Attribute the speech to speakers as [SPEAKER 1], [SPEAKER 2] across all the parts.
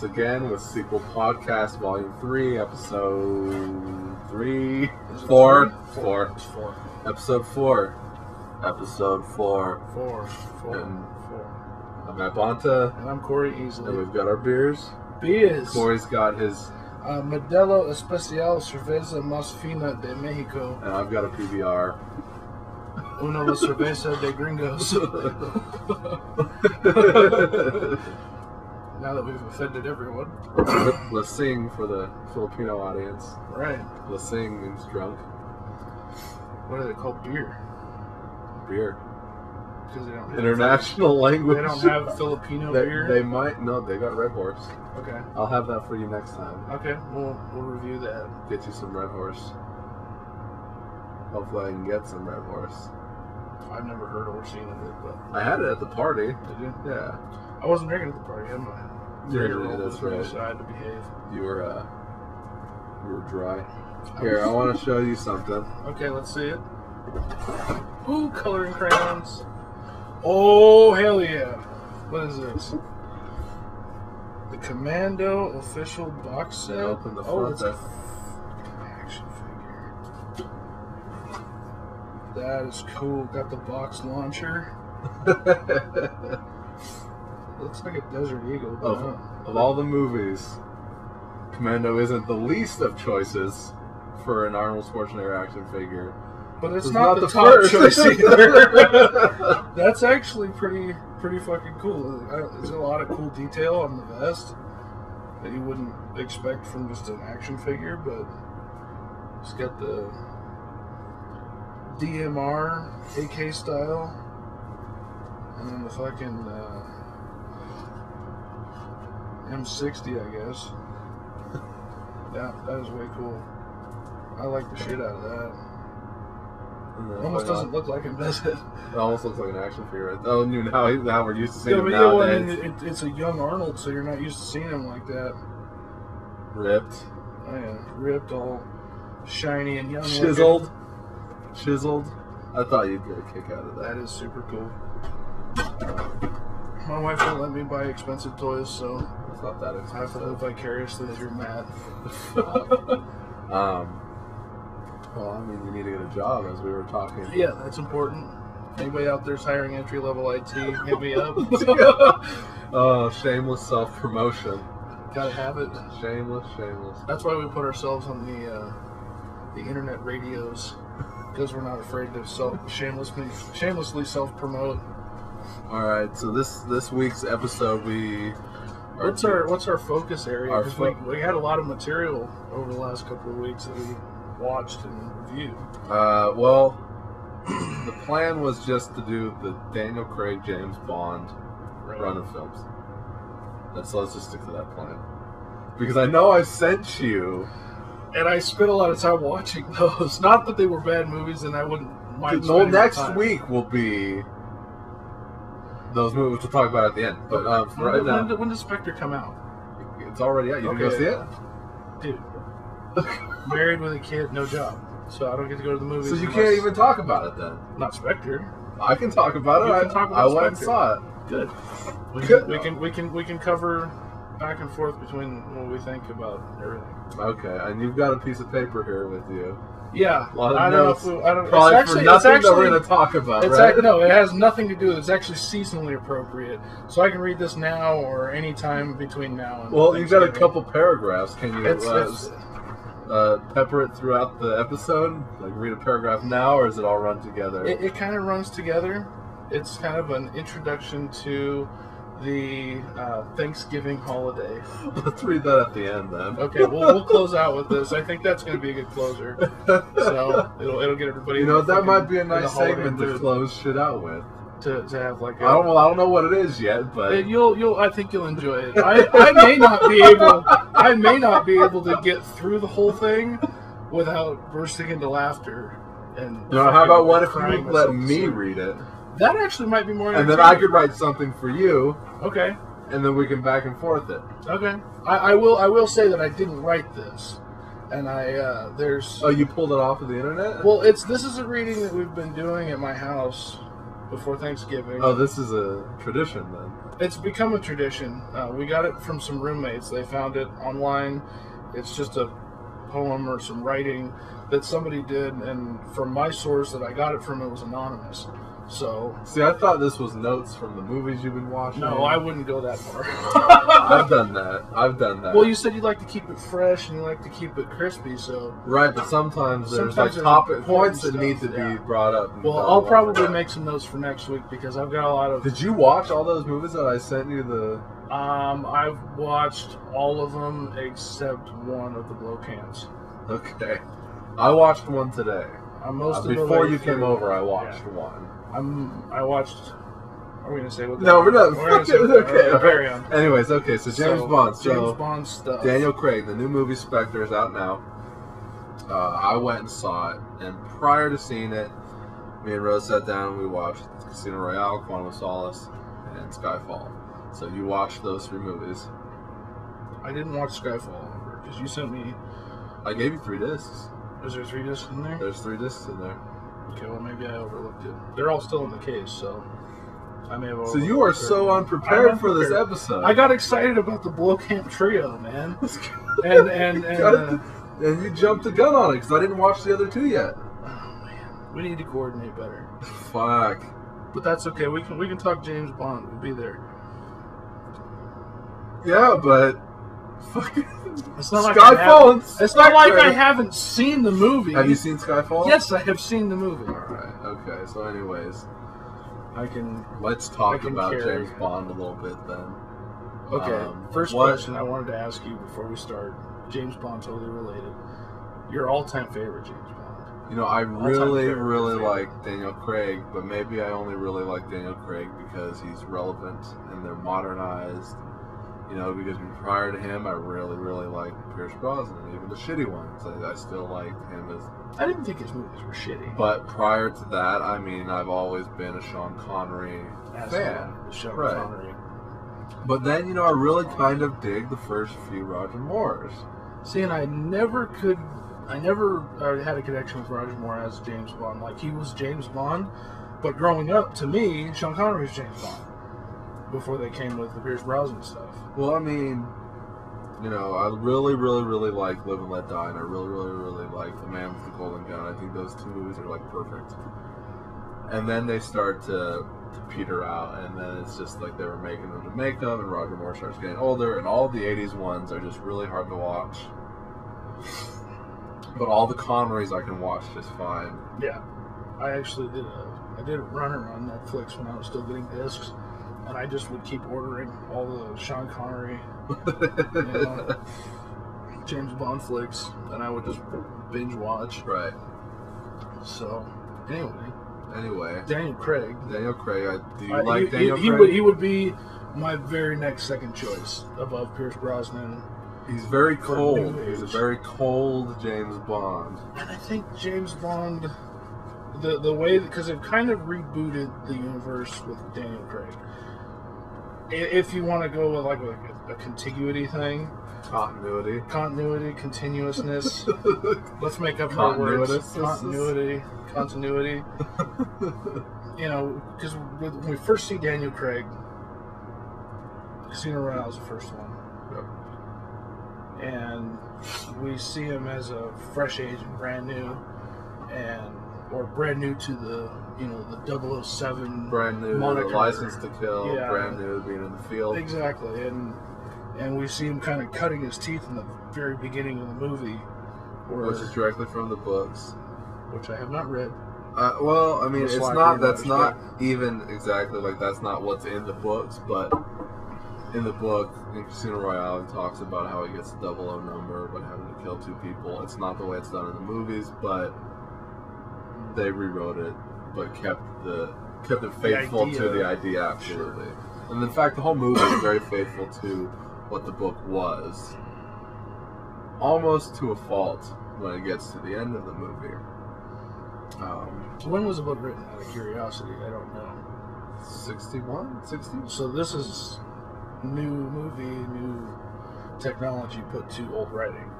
[SPEAKER 1] once again with Sequel Podcast Volume 3, Episode 3. 4. Episode 4. Episode 4. And I'm Matt Bonta.
[SPEAKER 2] And I'm Corey Easley.
[SPEAKER 1] And we've got our beers. Corey's got his
[SPEAKER 2] Modelo Especial Cerveza Más Fina de Mexico.
[SPEAKER 1] And I've got a PBR.
[SPEAKER 2] Uno la cerveza de gringos. Now that we've offended everyone.
[SPEAKER 1] Let's sing for the Filipino audience.
[SPEAKER 2] Right.
[SPEAKER 1] Let's sing means drunk.
[SPEAKER 2] What are they called? Beer. Because they don't have
[SPEAKER 1] international language.
[SPEAKER 2] They don't have Filipino beer?
[SPEAKER 1] They might. No, they got Red Horse.
[SPEAKER 2] Okay.
[SPEAKER 1] I'll have that for you next time.
[SPEAKER 2] Okay, we'll review that.
[SPEAKER 1] Get you some Red Horse. Hopefully I can get some Red Horse.
[SPEAKER 2] I've never heard or seen of it, but...
[SPEAKER 1] I had it at the party.
[SPEAKER 2] Did you?
[SPEAKER 1] Yeah.
[SPEAKER 2] I wasn't drinking at the party. I'm a...
[SPEAKER 1] Yeah, that's right.
[SPEAKER 2] So I had to behave.
[SPEAKER 1] You were dry. Here, I want to show you something.
[SPEAKER 2] Okay, let's see it. Ooh, coloring crayons. Oh, hell yeah. What is this? The Commando official box set.
[SPEAKER 1] Open the front.
[SPEAKER 2] It's an action figure. That is cool. Got the box launcher. Looks like a Desert Eagle.
[SPEAKER 1] Of all the movies, Commando isn't the least of choices for an Arnold Schwarzenegger action figure.
[SPEAKER 2] But it's not the top choice either. That's actually pretty fucking cool. There's a lot of cool detail on the vest that you wouldn't expect from just an action figure, but it's got the DMR AK style, and then the fucking M60, I guess. Yeah, that is way cool. I like the shit out of that. It almost doesn't look like it, does it?
[SPEAKER 1] It almost looks like an action figure. Oh, now we're used to seeing him nowadays.
[SPEAKER 2] Well, it's a young Arnold, so you're not used to seeing him like that.
[SPEAKER 1] Ripped.
[SPEAKER 2] Oh yeah, ripped, all shiny and young.
[SPEAKER 1] Chiseled. I thought you'd get a kick out of that.
[SPEAKER 2] That is super cool. My wife won't let me buy expensive toys, so
[SPEAKER 1] it's not that expensive.
[SPEAKER 2] I have to live vicariously through Matt.
[SPEAKER 1] Well, I mean, you need to get a job, as we were talking.
[SPEAKER 2] Yeah, that's important. Anybody out there's hiring entry-level IT, hit me up.
[SPEAKER 1] Oh, shameless self-promotion.
[SPEAKER 2] Gotta have it.
[SPEAKER 1] Shameless.
[SPEAKER 2] That's why we put ourselves on the internet radios, because we're not afraid to shamelessly self-promote.
[SPEAKER 1] All right, so this week's episode,
[SPEAKER 2] what's our focus area? Because we had a lot of material over the last couple of weeks that we watched and reviewed.
[SPEAKER 1] Well, the plan was just to do the Daniel Craig James Bond run of films. So let's just stick to that plan. Because I know I sent you,
[SPEAKER 2] and I spent a lot of time watching those. Not that they were bad movies, and I wouldn't mind.
[SPEAKER 1] No, next week will be those movies we'll talk about at the end. But
[SPEAKER 2] when does Spectre come out?
[SPEAKER 1] It's already out. You can go see it,
[SPEAKER 2] dude. Married with a kid, no job, so I don't get to go to the movies.
[SPEAKER 1] So you can't even talk about it then.
[SPEAKER 2] Not Spectre.
[SPEAKER 1] I can talk about it. I went and saw it.
[SPEAKER 2] Good. We can cover back and forth between what we think about everything.
[SPEAKER 1] Okay, and you've got a piece of paper here with you.
[SPEAKER 2] Yeah,
[SPEAKER 1] a lot of
[SPEAKER 2] I
[SPEAKER 1] notes.
[SPEAKER 2] don't know.
[SPEAKER 1] Probably for nothing that we're going to talk about, right?
[SPEAKER 2] No, it has nothing to do with it. It's actually seasonally appropriate. So I can read this now or any time between now and...
[SPEAKER 1] Well, you've got a couple paragraphs. Can you pepper it throughout the episode? Like read a paragraph now, or does it all run together?
[SPEAKER 2] It kind of runs together. It's kind of an introduction to the Thanksgiving holiday.
[SPEAKER 1] Let's read that at the end then.
[SPEAKER 2] Okay, we'll close out with this. I think that's going to be a good closer. So it'll get everybody.
[SPEAKER 1] That might be a nice segment to close shit out with.
[SPEAKER 2] To have like
[SPEAKER 1] I don't know what it is yet, but
[SPEAKER 2] I think you'll enjoy it. I may not be able to get through the whole thing without bursting into laughter. And
[SPEAKER 1] how about what if you let me read it?
[SPEAKER 2] That actually might be more.
[SPEAKER 1] And then I could write something for you.
[SPEAKER 2] Okay.
[SPEAKER 1] And then we can back and forth it.
[SPEAKER 2] Okay. I will say that I didn't write this, and there's.
[SPEAKER 1] Oh, you pulled it off of the internet?
[SPEAKER 2] Well, this is a reading that we've been doing at my house before Thanksgiving.
[SPEAKER 1] Oh, this is a tradition then.
[SPEAKER 2] It's become a tradition. We got it from some roommates. They found it online. It's just a poem or some writing that somebody did, and from my source that I got it from, it was anonymous. So,
[SPEAKER 1] see, I thought this was notes from the movies you've been watching.
[SPEAKER 2] no, I wouldn't go that far.
[SPEAKER 1] I've done that.
[SPEAKER 2] Well, you said you like to keep it fresh and you like to keep it crispy, so...
[SPEAKER 1] Right, but sometimes there's
[SPEAKER 2] Sometimes
[SPEAKER 1] like
[SPEAKER 2] there's
[SPEAKER 1] topic points that
[SPEAKER 2] stuff,
[SPEAKER 1] need to
[SPEAKER 2] yeah.
[SPEAKER 1] be brought up.
[SPEAKER 2] Well, I'll probably make some notes for next week because I've got a lot of...
[SPEAKER 1] Did you watch all those movies that I sent you?
[SPEAKER 2] I've watched all of them except one of the Blow Cans.
[SPEAKER 1] Okay. I watched one today. Before you came over, I watched one.
[SPEAKER 2] I watched... Are we going to say what...
[SPEAKER 1] No, we're not.
[SPEAKER 2] Okay, carry on.
[SPEAKER 1] Anyways, okay, so James Bond.
[SPEAKER 2] James Bond stuff.
[SPEAKER 1] Daniel Craig, the new movie Spectre is out now. I went and saw it, and prior to seeing it, me and Rose sat down and we watched Casino Royale, Quantum of Solace, and Skyfall. So you watched those 3 movies.
[SPEAKER 2] I didn't watch Skyfall because you sent me...
[SPEAKER 1] I gave you 3 discs.
[SPEAKER 2] Is there 3 discs in there?
[SPEAKER 1] There's 3 discs in there.
[SPEAKER 2] Okay, well maybe I overlooked it. They're all still in the case, so I may have.
[SPEAKER 1] So you are so unprepared for this episode.
[SPEAKER 2] I got excited about the Blowcamp Trio, man, and
[SPEAKER 1] you jumped the gun on it because I didn't watch the other 2 yet.
[SPEAKER 2] Oh man, we need to coordinate better.
[SPEAKER 1] Fuck.
[SPEAKER 2] But that's okay. We can talk James Bond. We'll be there.
[SPEAKER 1] Yeah, but
[SPEAKER 2] it's not like
[SPEAKER 1] Skyfall.
[SPEAKER 2] It's not like I haven't seen the movie.
[SPEAKER 1] Have you seen Skyfall?
[SPEAKER 2] Yes, I have seen the movie.
[SPEAKER 1] All right. Okay. So, anyways, let's
[SPEAKER 2] I
[SPEAKER 1] talk
[SPEAKER 2] can
[SPEAKER 1] about
[SPEAKER 2] carry.
[SPEAKER 1] James Bond a little bit then.
[SPEAKER 2] Okay. First question I wanted to ask you before we start. James Bond, totally related. Your all-time favorite James Bond?
[SPEAKER 1] You know, I really like Daniel Craig, but maybe I only really like Daniel Craig because he's relevant and they're modernized. You know, because prior to him, I really liked Pierce Brosnan, even the shitty ones. I still liked him as...
[SPEAKER 2] I didn't think his movies were shitty.
[SPEAKER 1] But prior to that, I mean, I've always been a Sean Connery fan.
[SPEAKER 2] Connery.
[SPEAKER 1] But then, you know, I really kind of dig the first few Roger Moores.
[SPEAKER 2] See, and I never had a connection with Roger Moore as James Bond. Like, he was James Bond, but growing up, to me, Sean Connery was James Bond before they came with the Pierce Brosnan stuff.
[SPEAKER 1] Well, I mean, you know, I really like Live and Let Die, and I really like The Man with the Golden Gun. I think those 2 movies are, like, perfect. And then they start to peter out, and then it's just like they were making them to make them, and Roger Moore starts getting older, and all the 80s ones are just really hard to watch. But all the Connerys I can watch just fine.
[SPEAKER 2] Yeah. I actually did a runner on Netflix when I was still getting discs. And I just would keep ordering all the Sean Connery, James Bond flicks, and I would just binge watch.
[SPEAKER 1] Right.
[SPEAKER 2] So, anyway, Daniel Craig.
[SPEAKER 1] Do you like Daniel Craig?
[SPEAKER 2] He would be my very next second choice above Pierce Brosnan.
[SPEAKER 1] He's very cold. He's a very cold James Bond.
[SPEAKER 2] And I think James Bond, the way, because it kind of rebooted the universe with Daniel Craig. If you want to go with like a contiguity thing,
[SPEAKER 1] continuousness,
[SPEAKER 2] let's make up more words. Continuity. You know, because when we first see Daniel Craig, Casino Royale is the first one. Yep. And we see him as a fresh agent, brand new, or brand new to the, the 007
[SPEAKER 1] brand new
[SPEAKER 2] moniker.
[SPEAKER 1] License to Kill,
[SPEAKER 2] yeah.
[SPEAKER 1] Brand new being in the field.
[SPEAKER 2] Exactly, and we see him kind of cutting his teeth in the very beginning of the movie,
[SPEAKER 1] which is directly from the books,
[SPEAKER 2] which I have not read.
[SPEAKER 1] Well, I mean, it's not. That's not even exactly like that's not what's in the books, but in the book, in Casino Royale, it talks about how he gets the 00 number, but having to kill 2 people. It's not the way it's done in the movies, but they rewrote it, but kept it faithful to the idea, absolutely. Sure. And in fact, the whole movie is very faithful to what the book was, almost to a fault when it gets to the end of the movie.
[SPEAKER 2] So when was the book written? Out of curiosity, I don't know.
[SPEAKER 1] 61, 60.
[SPEAKER 2] So this is new movie, new technology put to old writing.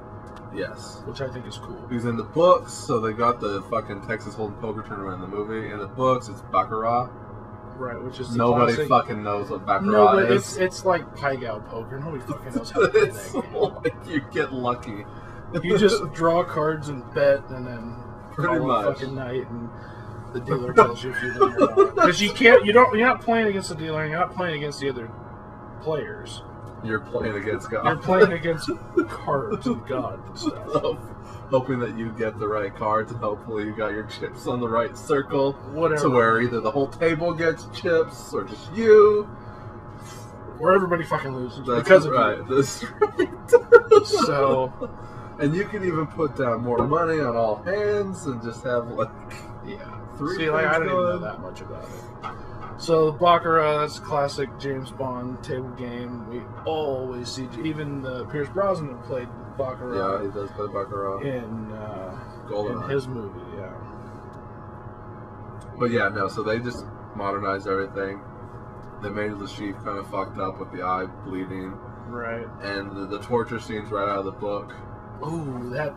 [SPEAKER 1] Yes.
[SPEAKER 2] Which I think is cool.
[SPEAKER 1] Because in the books, so they got the fucking Texas Hold'em poker tournament in the movie. In the books, it's Baccarat.
[SPEAKER 2] Right, which is the
[SPEAKER 1] Nobody
[SPEAKER 2] classic.
[SPEAKER 1] fucking knows what Baccarat
[SPEAKER 2] No, but
[SPEAKER 1] is.
[SPEAKER 2] it's like Pai-Gow poker. Nobody fucking knows how to play
[SPEAKER 1] It's
[SPEAKER 2] that game.
[SPEAKER 1] like you get lucky.
[SPEAKER 2] You just draw cards and bet, and then
[SPEAKER 1] Pretty
[SPEAKER 2] call
[SPEAKER 1] much.
[SPEAKER 2] a fucking night, and the dealer tells you if you win or not. Because you're not playing against the dealer. You're not playing against the other players.
[SPEAKER 1] You're playing against God.
[SPEAKER 2] You're playing against cards and God and stuff.
[SPEAKER 1] Hoping that you get the right cards, and hopefully you got your chips on the right circle.
[SPEAKER 2] Whatever.
[SPEAKER 1] To where either the whole table gets chips or just you.
[SPEAKER 2] Where everybody fucking loses
[SPEAKER 1] That's
[SPEAKER 2] because of
[SPEAKER 1] right.
[SPEAKER 2] you.
[SPEAKER 1] That's right.
[SPEAKER 2] So,
[SPEAKER 1] and you can even put down more money on all hands and just have like
[SPEAKER 2] yeah.
[SPEAKER 1] 3
[SPEAKER 2] See, like, I don't even know
[SPEAKER 1] going.
[SPEAKER 2] that much about it. So, Baccarat, that's a classic James Bond table game. We always see, even Pierce Brosnan played Baccarat.
[SPEAKER 1] Yeah, he does play Baccarat.
[SPEAKER 2] In
[SPEAKER 1] GoldenEye.
[SPEAKER 2] his movie, yeah.
[SPEAKER 1] But yeah, no, so they just modernized everything. They made Le Chiffre kind of fucked up with the eye bleeding.
[SPEAKER 2] Right.
[SPEAKER 1] And the torture scenes right out of the book.
[SPEAKER 2] Ooh, that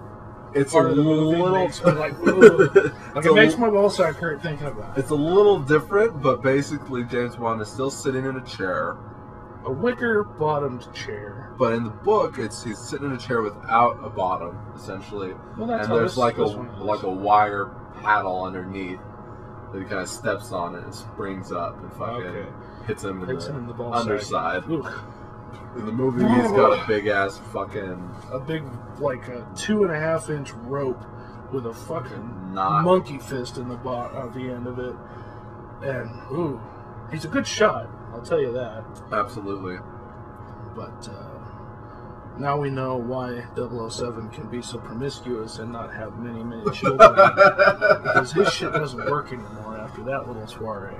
[SPEAKER 1] It's
[SPEAKER 2] part
[SPEAKER 1] a
[SPEAKER 2] of the movie
[SPEAKER 1] little
[SPEAKER 2] makes me like, ooh. Like,
[SPEAKER 1] It's
[SPEAKER 2] it makes my ballsack hurt thinking about it.
[SPEAKER 1] It's a little different, but basically James Bond is still sitting in a chair.
[SPEAKER 2] A wicker-bottomed chair.
[SPEAKER 1] But in the book, he's sitting in a chair without a bottom, essentially.
[SPEAKER 2] Well, that's
[SPEAKER 1] And
[SPEAKER 2] how
[SPEAKER 1] there's
[SPEAKER 2] this
[SPEAKER 1] like
[SPEAKER 2] one is.
[SPEAKER 1] a wire paddle underneath that he kind of steps on it and springs up and fucking hits him in the
[SPEAKER 2] ball
[SPEAKER 1] underside.
[SPEAKER 2] Ooh.
[SPEAKER 1] In the movie, he's got a big ass fucking
[SPEAKER 2] A big, like a 2.5-inch rope with a fucking
[SPEAKER 1] knot.
[SPEAKER 2] monkey fist in the at the end of it. And, ooh, he's a good shot, I'll tell you that.
[SPEAKER 1] Absolutely.
[SPEAKER 2] But now we know why 007 can be so promiscuous and not have many, many children. Because his shit doesn't work anymore after that little soiree.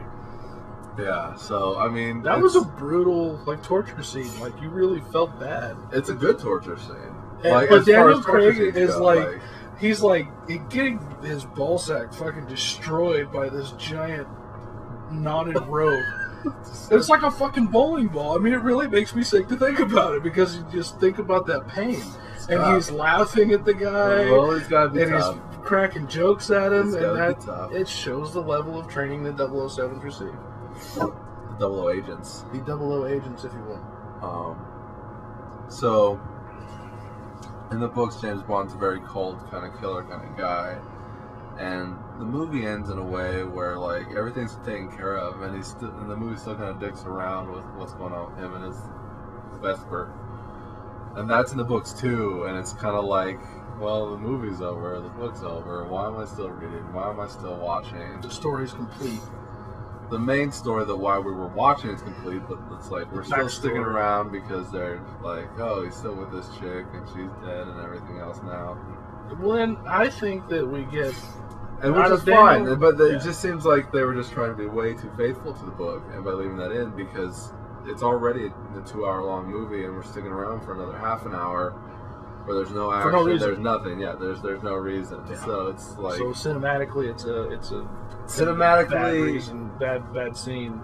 [SPEAKER 1] Yeah, so, I mean...
[SPEAKER 2] That was a brutal, like, torture scene. Like, you really felt bad.
[SPEAKER 1] It's a good torture scene.
[SPEAKER 2] But
[SPEAKER 1] as far
[SPEAKER 2] Daniel
[SPEAKER 1] as torture
[SPEAKER 2] Craig
[SPEAKER 1] scenes
[SPEAKER 2] is
[SPEAKER 1] go,
[SPEAKER 2] like, he's like getting his ballsack fucking destroyed by this giant knotted rope. It's like a fucking bowling ball. I mean, it really makes me sick to think about it because you just think about that pain. And he's laughing at the guy.
[SPEAKER 1] Well, he's gotta be
[SPEAKER 2] and
[SPEAKER 1] tough.
[SPEAKER 2] he's cracking jokes at him,
[SPEAKER 1] It's
[SPEAKER 2] and
[SPEAKER 1] gotta be
[SPEAKER 2] that
[SPEAKER 1] tough.
[SPEAKER 2] it shows the level of training that 007's received.
[SPEAKER 1] The 00 agents.
[SPEAKER 2] The 00 agents, if you will.
[SPEAKER 1] So, in the books, James Bond's a very cold kind of killer kind of guy. And the movie ends in a way where, like, everything's taken care of, and and the movie still kind of dicks around with what's going on with him and his Vesper. And that's in the books too, and it's kind of like, well, the movie's over, the book's over, why am I still reading? Why am I still watching?
[SPEAKER 2] The story's complete.
[SPEAKER 1] The main story that why we were watching is complete, but it's like we're still sticking
[SPEAKER 2] Backstory.
[SPEAKER 1] around because they're like, oh, he's still with this chick and she's dead and everything else now.
[SPEAKER 2] Well, then I think that we get
[SPEAKER 1] And which
[SPEAKER 2] Out
[SPEAKER 1] is
[SPEAKER 2] of Daniel-
[SPEAKER 1] fine, but
[SPEAKER 2] yeah.
[SPEAKER 1] it just seems like they were just trying to be way too faithful to the book, and by leaving that in, because it's already a 2-hour-long movie, and we're sticking around for another half an hour, where there's no action,
[SPEAKER 2] no reason.
[SPEAKER 1] there's nothing. Yeah, there's no reason.
[SPEAKER 2] Yeah.
[SPEAKER 1] So it's like
[SPEAKER 2] so cinematically, it's a
[SPEAKER 1] cinematically,
[SPEAKER 2] bad reason, bad scene.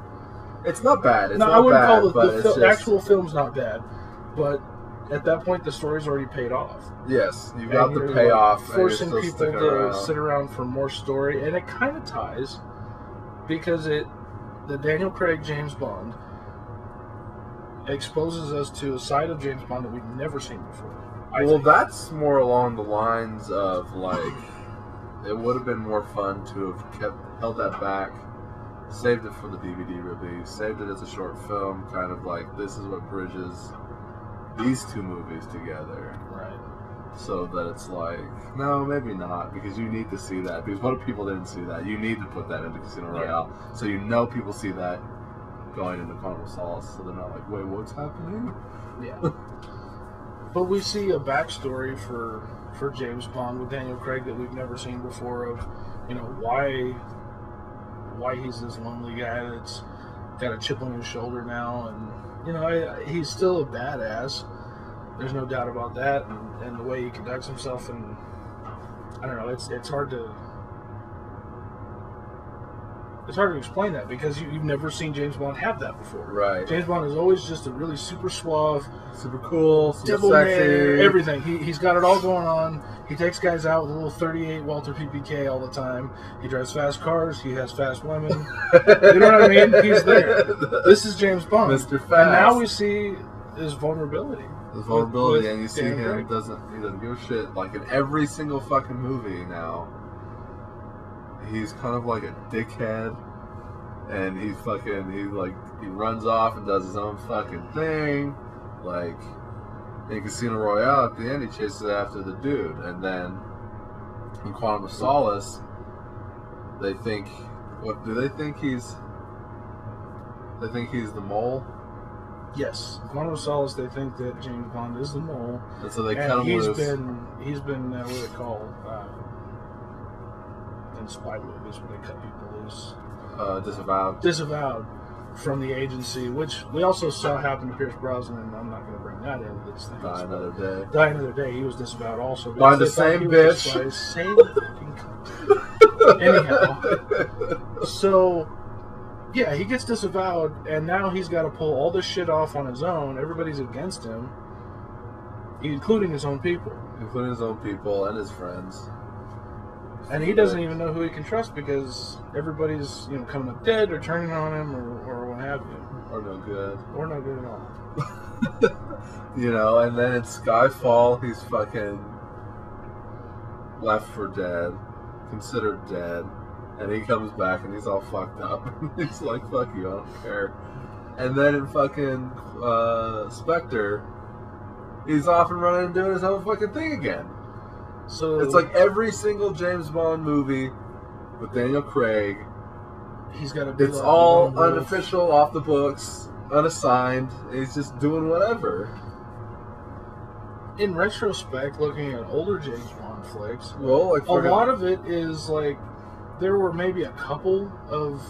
[SPEAKER 1] it's not bad. It's
[SPEAKER 2] No,
[SPEAKER 1] not
[SPEAKER 2] I wouldn't
[SPEAKER 1] bad,
[SPEAKER 2] call
[SPEAKER 1] but
[SPEAKER 2] the
[SPEAKER 1] it's just,
[SPEAKER 2] actual film's not bad, but at that point the story's already paid off.
[SPEAKER 1] yes, you
[SPEAKER 2] And
[SPEAKER 1] got the
[SPEAKER 2] you're,
[SPEAKER 1] payoff,
[SPEAKER 2] like,
[SPEAKER 1] and you're
[SPEAKER 2] forcing
[SPEAKER 1] still
[SPEAKER 2] people
[SPEAKER 1] sticking
[SPEAKER 2] to
[SPEAKER 1] around.
[SPEAKER 2] sit around for more story, and it kind of ties because the Daniel Craig James Bond exposes us to a side of James Bond that we've never seen before. I
[SPEAKER 1] Well,
[SPEAKER 2] think.
[SPEAKER 1] that's more along the lines of like, it would have been more fun to have held that back, saved it for the DVD release, saved it as a short film, kind of like this is what bridges these two movies together,
[SPEAKER 2] Right.
[SPEAKER 1] so that it's like, no, maybe not, because you need to see that, because what if people didn't see that? You need to put that into Casino
[SPEAKER 2] Yeah.
[SPEAKER 1] Royale, so you know people see that going into Carnival of Souls, so they're not like, wait, what's happening?
[SPEAKER 2] Yeah. But we see a backstory for James Bond with Daniel Craig that we've never seen before of, why he's this lonely guy that's got a chip on his shoulder now, and he's still a badass. There's no doubt about that, and the way he conducts himself, and I don't know, it's hard to it's hard to explain that because you've never seen James Bond have that before.
[SPEAKER 1] Right.
[SPEAKER 2] James Bond is always just a really super suave,
[SPEAKER 1] super cool, super
[SPEAKER 2] debonair,
[SPEAKER 1] sexy,
[SPEAKER 2] everything. He's got it all going on. He takes guys out with a little 38 Walther PPK all the time. He drives fast cars. He has fast women. You know what I mean? He's there. This is James Bond.
[SPEAKER 1] Mr. Fast.
[SPEAKER 2] And now we see his vulnerability.
[SPEAKER 1] His vulnerability,
[SPEAKER 2] with
[SPEAKER 1] and you see
[SPEAKER 2] Daniel
[SPEAKER 1] him
[SPEAKER 2] Craig.
[SPEAKER 1] he doesn't give a shit. Like in every single fucking movie now, he's kind of like a dickhead, and he runs off and does his own fucking thing. Like in Casino Royale, at the end, he chases after the dude, and then in Quantum of Solace, they think, what do they think he's? They think he's the mole.
[SPEAKER 2] Yes, Quantum of Solace. They think that James Bond is the mole,
[SPEAKER 1] And so they cut
[SPEAKER 2] and
[SPEAKER 1] him
[SPEAKER 2] he's
[SPEAKER 1] loose.
[SPEAKER 2] been what do they call in spy movies when they cut people loose, disavowed from the agency, which we also saw happen to Pierce Brosnan. And I'm not going to bring that into this thing.
[SPEAKER 1] Die Another Day.
[SPEAKER 2] Die Another Day. He was disavowed also.
[SPEAKER 1] By
[SPEAKER 2] because
[SPEAKER 1] the
[SPEAKER 2] they
[SPEAKER 1] same
[SPEAKER 2] thought he was
[SPEAKER 1] bitch.
[SPEAKER 2] just by the same fucking cunt. Anyhow, so yeah, he gets disavowed, and now he's got to pull all this shit off on his own. Everybody's against him, including his own people.
[SPEAKER 1] Including his own people and his friends.
[SPEAKER 2] And he doesn't even know who he can trust because everybody's, coming up dead or turning on him or what have you.
[SPEAKER 1] Or no good.
[SPEAKER 2] Or no good at all.
[SPEAKER 1] And then in Skyfall, he's fucking left for dead, considered dead, and he comes back and he's all fucked up. He's like, fuck you, I don't care. And then in fucking Spectre, he's off and running and doing his own fucking thing again.
[SPEAKER 2] So
[SPEAKER 1] It's like every single James Bond movie with Daniel Craig,
[SPEAKER 2] he's got to be
[SPEAKER 1] it's
[SPEAKER 2] like
[SPEAKER 1] all
[SPEAKER 2] lone wolf.
[SPEAKER 1] unofficial, off the books, unassigned. He's just doing whatever.
[SPEAKER 2] In retrospect, looking at older James Bond flicks,
[SPEAKER 1] Well, like
[SPEAKER 2] a lot of it is like there were maybe a couple of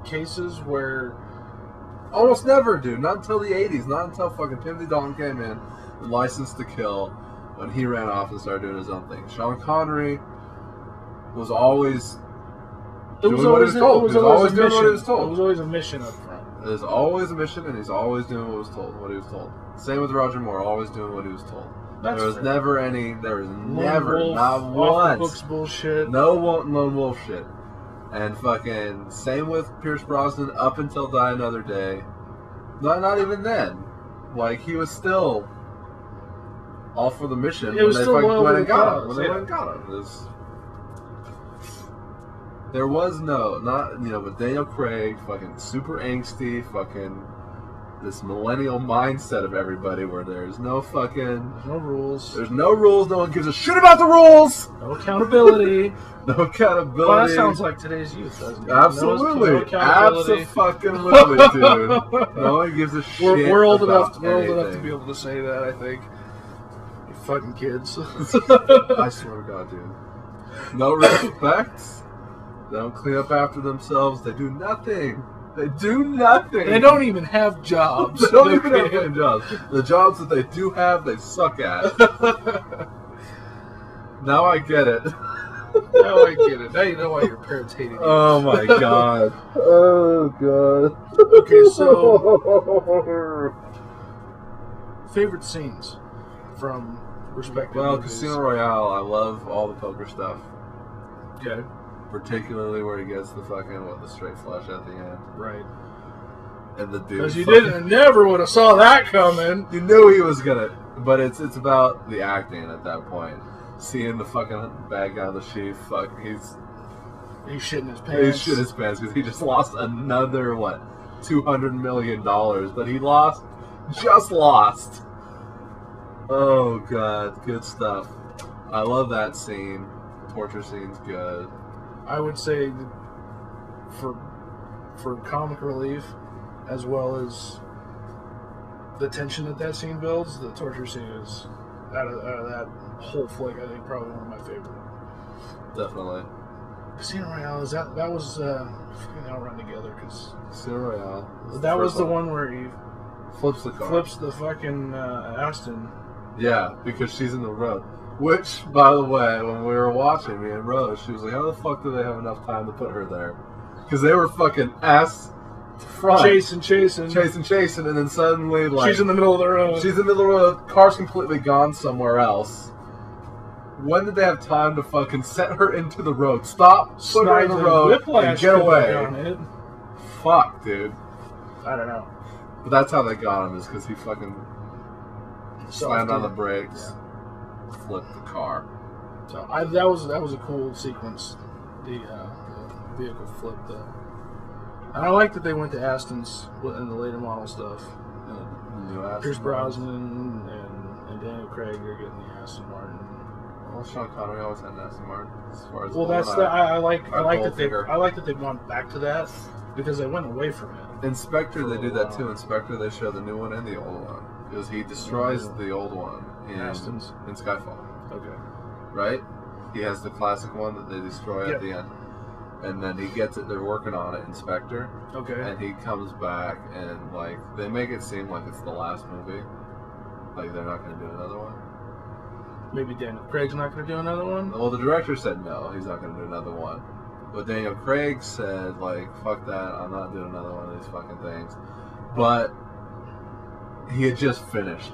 [SPEAKER 2] cases where
[SPEAKER 1] almost never, dude. Not until the 80s. Not until fucking Timothy Dalton came in and License to Kill when he ran off and started doing his own thing. Sean Connery was always doing what he was told. He was always doing what he was told.
[SPEAKER 2] It was always a mission up front.
[SPEAKER 1] There's always a mission, and he's always doing what he was told. Same with Roger Moore, always doing what he was told.
[SPEAKER 2] That's
[SPEAKER 1] There was
[SPEAKER 2] fair.
[SPEAKER 1] never,
[SPEAKER 2] Wolf,
[SPEAKER 1] not
[SPEAKER 2] off
[SPEAKER 1] once.
[SPEAKER 2] the books bullshit.
[SPEAKER 1] No lone wolf shit. And fucking same with Pierce Brosnan up until Die Another Day. Not even then. Like he was still all for the mission
[SPEAKER 2] It was still loyal
[SPEAKER 1] went
[SPEAKER 2] to
[SPEAKER 1] and
[SPEAKER 2] the
[SPEAKER 1] got
[SPEAKER 2] cause,
[SPEAKER 1] him. When they
[SPEAKER 2] yeah.
[SPEAKER 1] went and got him. There was but Daniel Craig, fucking super angsty, fucking this millennial mindset of everybody where there's no fucking
[SPEAKER 2] No rules.
[SPEAKER 1] there's no rules, no one gives a shit about the rules.
[SPEAKER 2] No accountability.
[SPEAKER 1] No accountability.
[SPEAKER 2] Well, that sounds like today's youth, doesn't it?
[SPEAKER 1] Absolutely,
[SPEAKER 2] No accountability.
[SPEAKER 1] absolutely, dude. No one gives a shit.
[SPEAKER 2] We're old
[SPEAKER 1] about
[SPEAKER 2] enough. We're old enough to
[SPEAKER 1] anything.
[SPEAKER 2] be able to say that. I think. You fucking kids.
[SPEAKER 1] I swear to God, dude. No respect. They don't clean up after themselves. They do nothing. They do nothing.
[SPEAKER 2] They don't even have jobs.
[SPEAKER 1] They don't even have fucking jobs. The jobs that they do have, they suck at. Now I get it.
[SPEAKER 2] Now I get it. Now you know why your parents hated you.
[SPEAKER 1] Oh my God. Oh God.
[SPEAKER 2] Okay, so favorite scenes from respective
[SPEAKER 1] Well,
[SPEAKER 2] movies.
[SPEAKER 1] Casino Royale, I love all the poker stuff.
[SPEAKER 2] Okay,
[SPEAKER 1] Particularly where he gets the straight flush at the end.
[SPEAKER 2] right.
[SPEAKER 1] And the dude.
[SPEAKER 2] Because you
[SPEAKER 1] fucking-
[SPEAKER 2] never would have saw that coming.
[SPEAKER 1] You knew he was gonna. But it's about the acting at that point. Seeing the fucking bad guy on the sheet, he's
[SPEAKER 2] shitting his pants.
[SPEAKER 1] shit his pants because he just lost another $200 million that he lost. Oh God, good stuff. I love that scene. Torture scene's good.
[SPEAKER 2] I would say that for comic relief, as well as the tension that scene builds, the torture scene is out of that whole flick. I think probably one of my favorite.
[SPEAKER 1] Definitely.
[SPEAKER 2] Casino Royale that was fucking Outrun Together because
[SPEAKER 1] Casino Royale.
[SPEAKER 2] that was the one where he
[SPEAKER 1] Flips the car.
[SPEAKER 2] flips the fucking Aston.
[SPEAKER 1] Yeah, because she's in the road. Which, by the way, when we were watching, me and Rose, she was like, how the fuck do they have enough time to put her there? because they were fucking ass to front,
[SPEAKER 2] chasing,
[SPEAKER 1] and then suddenly like
[SPEAKER 2] she's in the middle of the road.
[SPEAKER 1] She's in the middle of the road. Car's completely gone somewhere else. When did they have time to fucking set her into the road? Stop, put her in the road, and get away. Fuck, dude.
[SPEAKER 2] I don't know.
[SPEAKER 1] But that's how they got him, is because he fucking slammed on the brakes, flipped the car.
[SPEAKER 2] So that was a cool sequence. The vehicle flipped. And I like that they went to Aston's in the later model stuff. Pierce Brosnan and Daniel Craig are getting the Aston Martin.
[SPEAKER 1] Well, Sean Connery always had an Aston Martin. As far as
[SPEAKER 2] I like that they've gone back to that because they went away from it.
[SPEAKER 1] Inspector, they do that too. Inspector, they show the new one and the old one because he destroys the old one in Skyfall.
[SPEAKER 2] Okay.
[SPEAKER 1] Right? He has the classic one that they destroy at the end. And then he gets it, they're working on it, Inspector.
[SPEAKER 2] Okay.
[SPEAKER 1] And he comes back and, like, they make it seem like it's the last movie. Like, they're not going to do another one.
[SPEAKER 2] Maybe Daniel Craig's not going to do another one?
[SPEAKER 1] Well, the director said no, he's not going to do another one. But Daniel Craig said, like, fuck that, I'm not doing another one of these fucking things. But he had just finished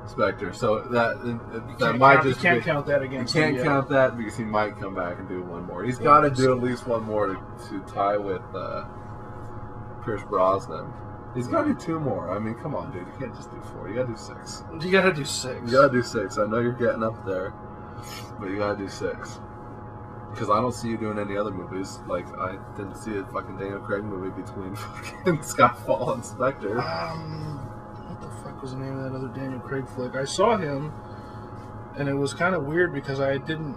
[SPEAKER 1] Spectre, so that might just
[SPEAKER 2] you can't count that against
[SPEAKER 1] him. You can't count that because he might come back and do one more. He's got to do at least one more to tie with Pierce Brosnan. He's got to do 2 more. I mean, come on, dude. You can't just do 4. You got to do 6.
[SPEAKER 2] You got to do 6.
[SPEAKER 1] You got to do 6. I know you're getting up there, but you got to do 6. Because I don't see you doing any other movies. Like, I didn't see a fucking Daniel Craig movie between fucking Skyfall and Spectre.
[SPEAKER 2] What the fuck was the name of that other Daniel Craig flick? I saw him, and it was kind of weird because I didn't...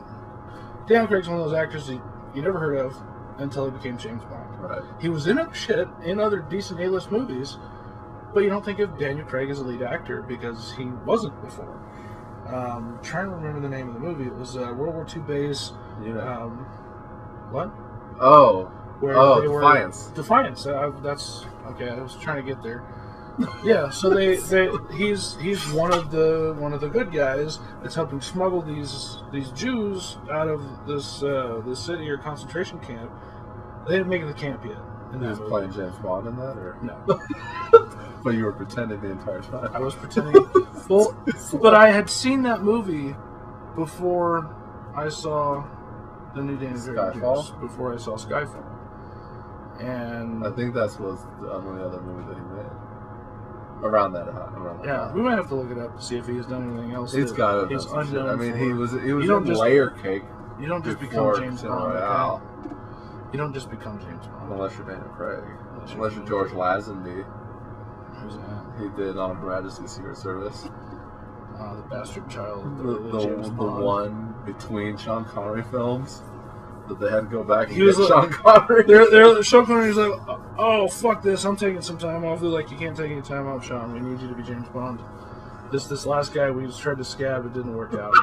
[SPEAKER 2] Daniel Craig's one of those actors that you never heard of until he became James Bond.
[SPEAKER 1] Right.
[SPEAKER 2] He was in other decent A-list movies, but you don't think of Daniel Craig as a lead actor because he wasn't before. Trying to remember the name of the movie. It was World War II base. What?
[SPEAKER 1] Oh.
[SPEAKER 2] Where
[SPEAKER 1] Defiance.
[SPEAKER 2] Defiance. That's okay. I was trying to get there. Yeah. So he's one of the good guys that's helping smuggle these Jews out of this city or concentration camp. They didn't make it to the camp yet.
[SPEAKER 1] He was playing James Bond in that, or
[SPEAKER 2] no?
[SPEAKER 1] But you were pretending the entire time.
[SPEAKER 2] I was pretending. Well, but I had seen that movie before I saw the new Daniel Craig movies. Before I saw Skyfall, and
[SPEAKER 1] I think that was the only other movie that he made. Around that time.
[SPEAKER 2] We might have to look it up to see if he's done anything else.
[SPEAKER 1] He's got
[SPEAKER 2] it.
[SPEAKER 1] I mean, he was in Layer Cake.
[SPEAKER 2] You don't just become James Bond.
[SPEAKER 1] Royale.
[SPEAKER 2] You don't just become James Bond.
[SPEAKER 1] Unless you're Daniel Craig. Unless you're George Lazenby.
[SPEAKER 2] Who's that?
[SPEAKER 1] He did On Her Majesty's Secret Service.
[SPEAKER 2] The bastard child.
[SPEAKER 1] The one between Sean Connery films that they had to go back and get Sean Connery.
[SPEAKER 2] Sean Connery's like, oh, fuck this, I'm taking some time off. They're like, you can't take any time off, Sean. We need you to be James Bond. This last guy we tried to scab, it didn't work out.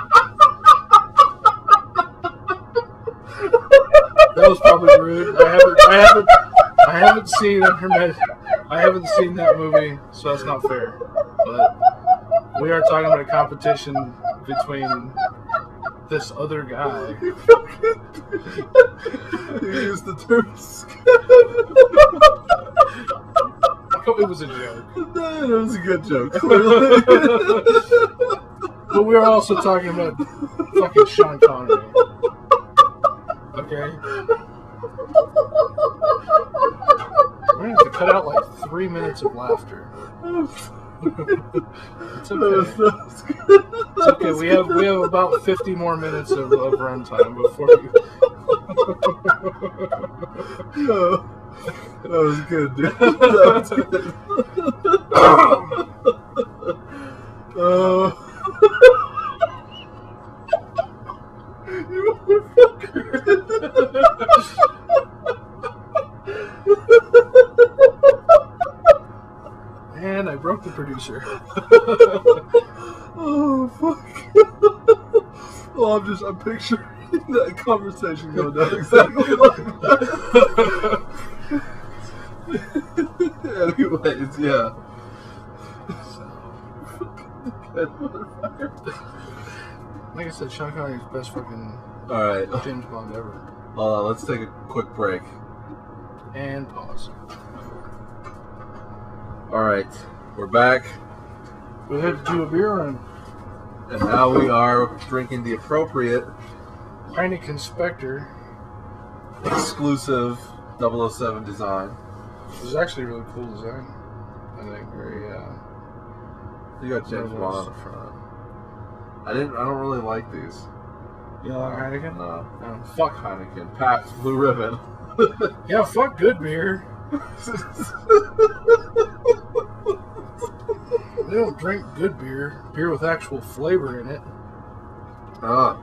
[SPEAKER 2] That was probably rude. I haven't seen that movie, so that's not fair. But we are talking about a competition between this other guy.
[SPEAKER 1] You used the term
[SPEAKER 2] It was a joke.
[SPEAKER 1] It was a good joke.
[SPEAKER 2] But we are also talking about fucking Sean Connery. Okay? We're going to have to cut out like 3 minutes of laughter. It's okay. It's okay. We have about 50 more minutes of runtime before you.
[SPEAKER 1] No, that was good, dude. That was good. You motherfucker.
[SPEAKER 2] And I broke the producer.
[SPEAKER 1] Oh, fuck. Well, I'm picturing that conversation going down exactly like that. Anyways, yeah.
[SPEAKER 2] Like I said, Sean Connery's best fucking
[SPEAKER 1] Alright.
[SPEAKER 2] James Bond ever.
[SPEAKER 1] Let's take a quick break.
[SPEAKER 2] And pause.
[SPEAKER 1] Alright, we're back.
[SPEAKER 2] We had to do a beer run.
[SPEAKER 1] And now we are drinking the appropriate
[SPEAKER 2] Heineken Spectre.
[SPEAKER 1] exclusive 007 design.
[SPEAKER 2] It was actually a really cool design. I think very
[SPEAKER 1] You got James Bond on the front. I don't really like these.
[SPEAKER 2] You don't like Heineken?
[SPEAKER 1] No.
[SPEAKER 2] No.
[SPEAKER 1] Fuck Heineken. Pabst Blue Ribbon.
[SPEAKER 2] Yeah, fuck good beer. They don't drink good beer. Beer with actual flavor in it.
[SPEAKER 1] Oh,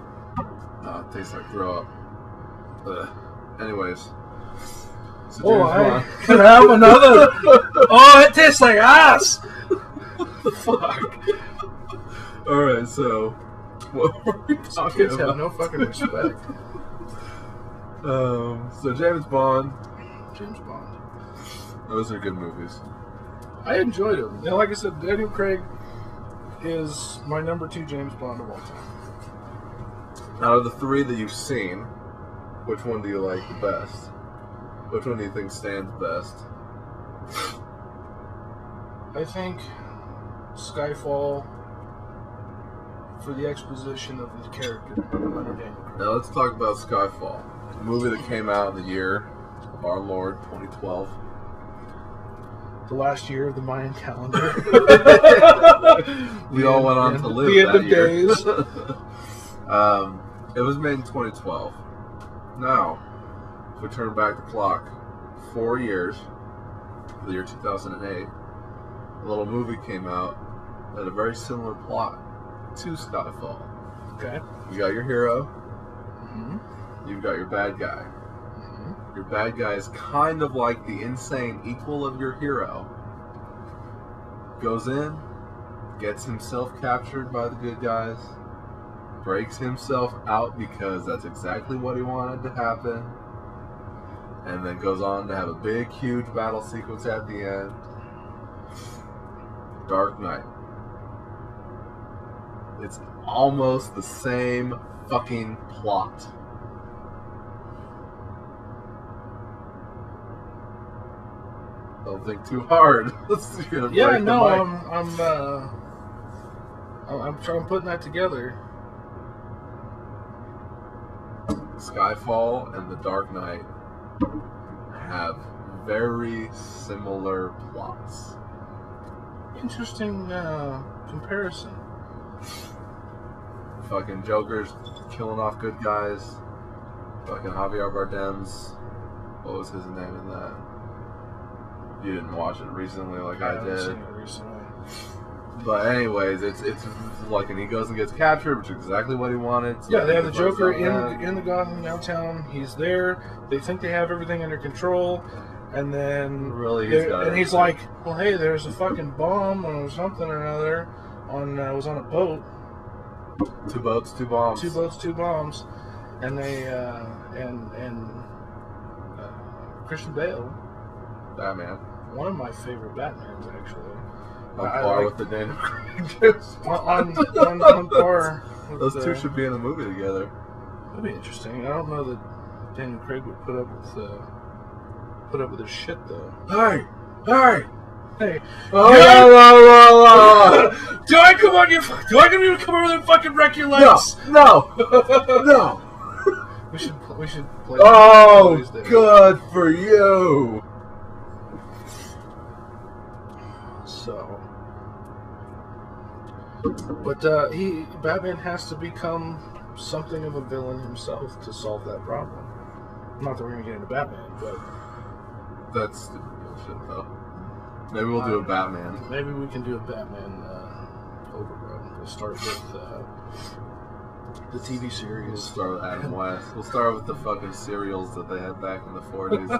[SPEAKER 1] it tastes like throw up. Ugh. Anyways. So
[SPEAKER 2] Oh,
[SPEAKER 1] James
[SPEAKER 2] I
[SPEAKER 1] Bond.
[SPEAKER 2] could have another. Oh, it tastes like ass. Fuck.
[SPEAKER 1] Alright, so what were we talking
[SPEAKER 2] Kids
[SPEAKER 1] about?
[SPEAKER 2] have no fucking respect.
[SPEAKER 1] So James Bond.
[SPEAKER 2] James Bond.
[SPEAKER 1] Those are good movies.
[SPEAKER 2] I enjoyed him. And like I said, Daniel Craig is my number 2 James Bond of all time.
[SPEAKER 1] Out of the 3 that you've seen, which one do you like the best? Which one do you think stands best?
[SPEAKER 2] I think Skyfall for the exposition of his character under Daniel Craig.
[SPEAKER 1] Now let's talk about Skyfall, a movie that came out in the year of our Lord 2012.
[SPEAKER 2] The last year of the Mayan calendar.
[SPEAKER 1] We all went on to live
[SPEAKER 2] the end
[SPEAKER 1] that
[SPEAKER 2] of
[SPEAKER 1] year.
[SPEAKER 2] days.
[SPEAKER 1] It was made in 2012. Now, if we turn back the clock 4 years, the year 2008, a little movie came out that had a very similar plot to Skyfall.
[SPEAKER 2] Okay.
[SPEAKER 1] You got your hero,
[SPEAKER 2] Mm-hmm.
[SPEAKER 1] you've got your bad guy.
[SPEAKER 2] Mm-hmm.
[SPEAKER 1] Your bad guy is kind of like the insane equal of your hero. Goes in, gets himself captured by the good guys, breaks himself out because that's exactly what he wanted to happen, and then goes on to have a big, huge battle sequence at the end. Dark Knight. It's almost the same fucking plot. Don't think too hard. You're gonna
[SPEAKER 2] Yeah,
[SPEAKER 1] break the
[SPEAKER 2] no,
[SPEAKER 1] mic.
[SPEAKER 2] I'm trying putting that together.
[SPEAKER 1] Skyfall and The Dark Knight have very similar plots.
[SPEAKER 2] Interesting comparison.
[SPEAKER 1] Fucking Joker's killing off good guys. Fucking Javier Bardem's, what was his name in that? You didn't watch it recently like I
[SPEAKER 2] haven't
[SPEAKER 1] did.
[SPEAKER 2] seen it recently.
[SPEAKER 1] But anyways, it's like, and he goes and gets captured, which is exactly what he wanted. So
[SPEAKER 2] Yeah, they have the
[SPEAKER 1] he goes
[SPEAKER 2] Joker
[SPEAKER 1] down
[SPEAKER 2] in the Gotham downtown. He's there. They think they have everything under control, and then
[SPEAKER 1] Really,
[SPEAKER 2] he's like, "Well, hey, there's a fucking bomb or something or another on was on a boat.
[SPEAKER 1] 2 boats, 2 bombs.
[SPEAKER 2] 2 boats, 2 bombs," and they Christian Bale,
[SPEAKER 1] Batman.
[SPEAKER 2] one of my favorite Batmans actually.
[SPEAKER 1] On
[SPEAKER 2] I
[SPEAKER 1] par
[SPEAKER 2] like-
[SPEAKER 1] with the Daniel Craig.
[SPEAKER 2] on par. With,
[SPEAKER 1] Those two should be in a movie together.
[SPEAKER 2] That'd be interesting. I don't know that Daniel Craig would put up with his shit though.
[SPEAKER 1] Hey! Hey!
[SPEAKER 2] Hey,
[SPEAKER 1] Oh,
[SPEAKER 2] do I come on you? Do I come over there and fucking wreck your legs?
[SPEAKER 1] No! No!
[SPEAKER 2] We should play.
[SPEAKER 1] Oh,
[SPEAKER 2] these days.
[SPEAKER 1] good for you!
[SPEAKER 2] So, but Batman has to become something of a villain himself to solve that problem. Not that we're gonna get into Batman, but
[SPEAKER 1] That's stupid bullshit, though. Maybe we'll do a Batman.
[SPEAKER 2] maybe we can do a Batman overrun. We'll start with the TV
[SPEAKER 1] We'll
[SPEAKER 2] series.
[SPEAKER 1] start with Adam West. We'll start with the fucking serials that they had back in the 40s.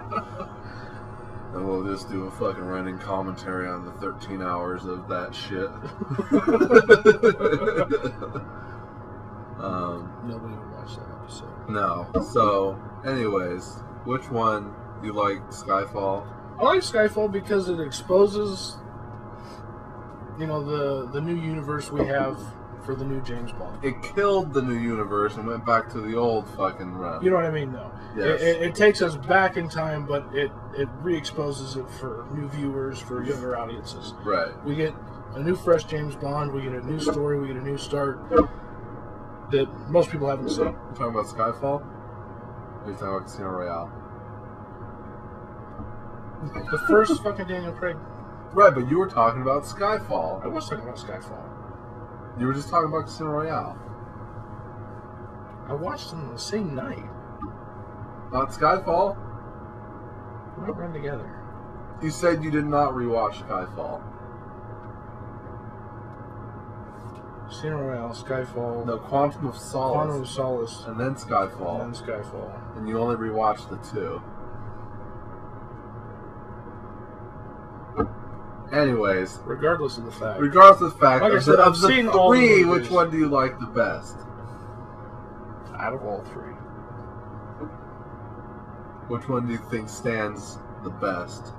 [SPEAKER 1] And we'll just do a fucking running commentary on the 13 hours of that shit.
[SPEAKER 2] Nobody would watch that episode.
[SPEAKER 1] No. So, anyways, which one you like? Skyfall?
[SPEAKER 2] I like Skyfall because it exposes, the new universe we have for the new James Bond.
[SPEAKER 1] It killed the new universe and went back to the old fucking run.
[SPEAKER 2] You know what I mean, though?
[SPEAKER 1] Yes.
[SPEAKER 2] It takes us back in time, but it re-exposes it for new viewers, for younger audiences.
[SPEAKER 1] Right.
[SPEAKER 2] We get a new, fresh James Bond. We get a new story. We get a new start that most people haven't seen.
[SPEAKER 1] You talking about Skyfall? Or are you talking about Casino Royale?
[SPEAKER 2] The first fucking Daniel Craig.
[SPEAKER 1] Right, but you were talking about Skyfall.
[SPEAKER 2] I was talking about Skyfall.
[SPEAKER 1] You were just talking about Casino Royale.
[SPEAKER 2] I watched them the same night.
[SPEAKER 1] Not Skyfall?
[SPEAKER 2] We don't run together.
[SPEAKER 1] You said you did not rewatch Skyfall.
[SPEAKER 2] Casino Royale, Skyfall.
[SPEAKER 1] No, Quantum of Solace.
[SPEAKER 2] Quantum of Solace.
[SPEAKER 1] And then Skyfall.
[SPEAKER 2] And then Skyfall.
[SPEAKER 1] And you only rewatched the two. Anyways.
[SPEAKER 2] Regardless of the fact.
[SPEAKER 1] Regardless of the fact.
[SPEAKER 2] Like I said, I've seen all the
[SPEAKER 1] three,
[SPEAKER 2] movies.
[SPEAKER 1] which one do you like the best?
[SPEAKER 2] Out of all three.
[SPEAKER 1] Which one do you think stands the best?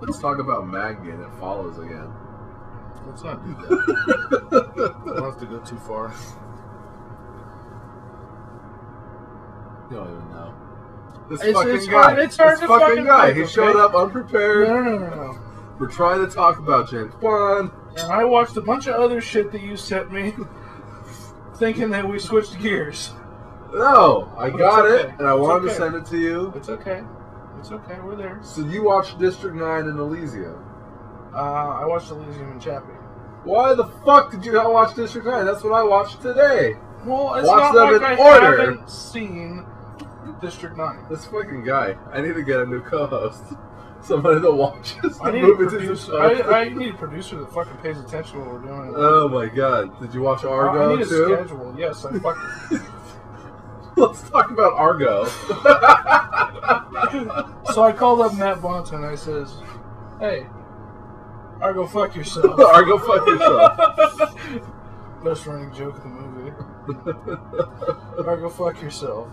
[SPEAKER 1] Let's talk about Maggie and It Follows again.
[SPEAKER 2] Let's not do that. We don't have to go too far.
[SPEAKER 1] You don't even know. This
[SPEAKER 2] It's
[SPEAKER 1] fucking
[SPEAKER 2] hard-
[SPEAKER 1] guy.
[SPEAKER 2] it's hard
[SPEAKER 1] this
[SPEAKER 2] to
[SPEAKER 1] fucking
[SPEAKER 2] fucking
[SPEAKER 1] guy.
[SPEAKER 2] think,
[SPEAKER 1] He
[SPEAKER 2] okay?
[SPEAKER 1] showed up unprepared.
[SPEAKER 2] No.
[SPEAKER 1] We're trying to talk about James Bond.
[SPEAKER 2] And I watched a bunch of other shit that you sent me, thinking that we switched gears.
[SPEAKER 1] No, I got
[SPEAKER 2] okay.
[SPEAKER 1] it, and I
[SPEAKER 2] It's
[SPEAKER 1] wanted to
[SPEAKER 2] okay.
[SPEAKER 1] send it to you.
[SPEAKER 2] It's okay. It's okay. We're there.
[SPEAKER 1] So you watched District 9 in Elysium.
[SPEAKER 2] I watched Elysium and Chappie.
[SPEAKER 1] Why the fuck did you not watch District 9? That's what I watched today.
[SPEAKER 2] Well, it's
[SPEAKER 1] Watch
[SPEAKER 2] not
[SPEAKER 1] them
[SPEAKER 2] like
[SPEAKER 1] in
[SPEAKER 2] I
[SPEAKER 1] order.
[SPEAKER 2] haven't seen District 9.
[SPEAKER 1] This fucking guy. I need to get a new co-host. Somebody that watches the
[SPEAKER 2] I need a
[SPEAKER 1] movies.
[SPEAKER 2] producer. I need a producer that fucking pays attention to what we're doing.
[SPEAKER 1] Oh my god. Did you watch Argo
[SPEAKER 2] I need a
[SPEAKER 1] too?
[SPEAKER 2] schedule. Yes, I fucking.
[SPEAKER 1] Let's talk about Argo.
[SPEAKER 2] So I called up Matt Bonta and I says, "Hey, Argo, fuck yourself."
[SPEAKER 1] Argo, fuck yourself.
[SPEAKER 2] Best running joke of the movie. Argo, fuck yourself.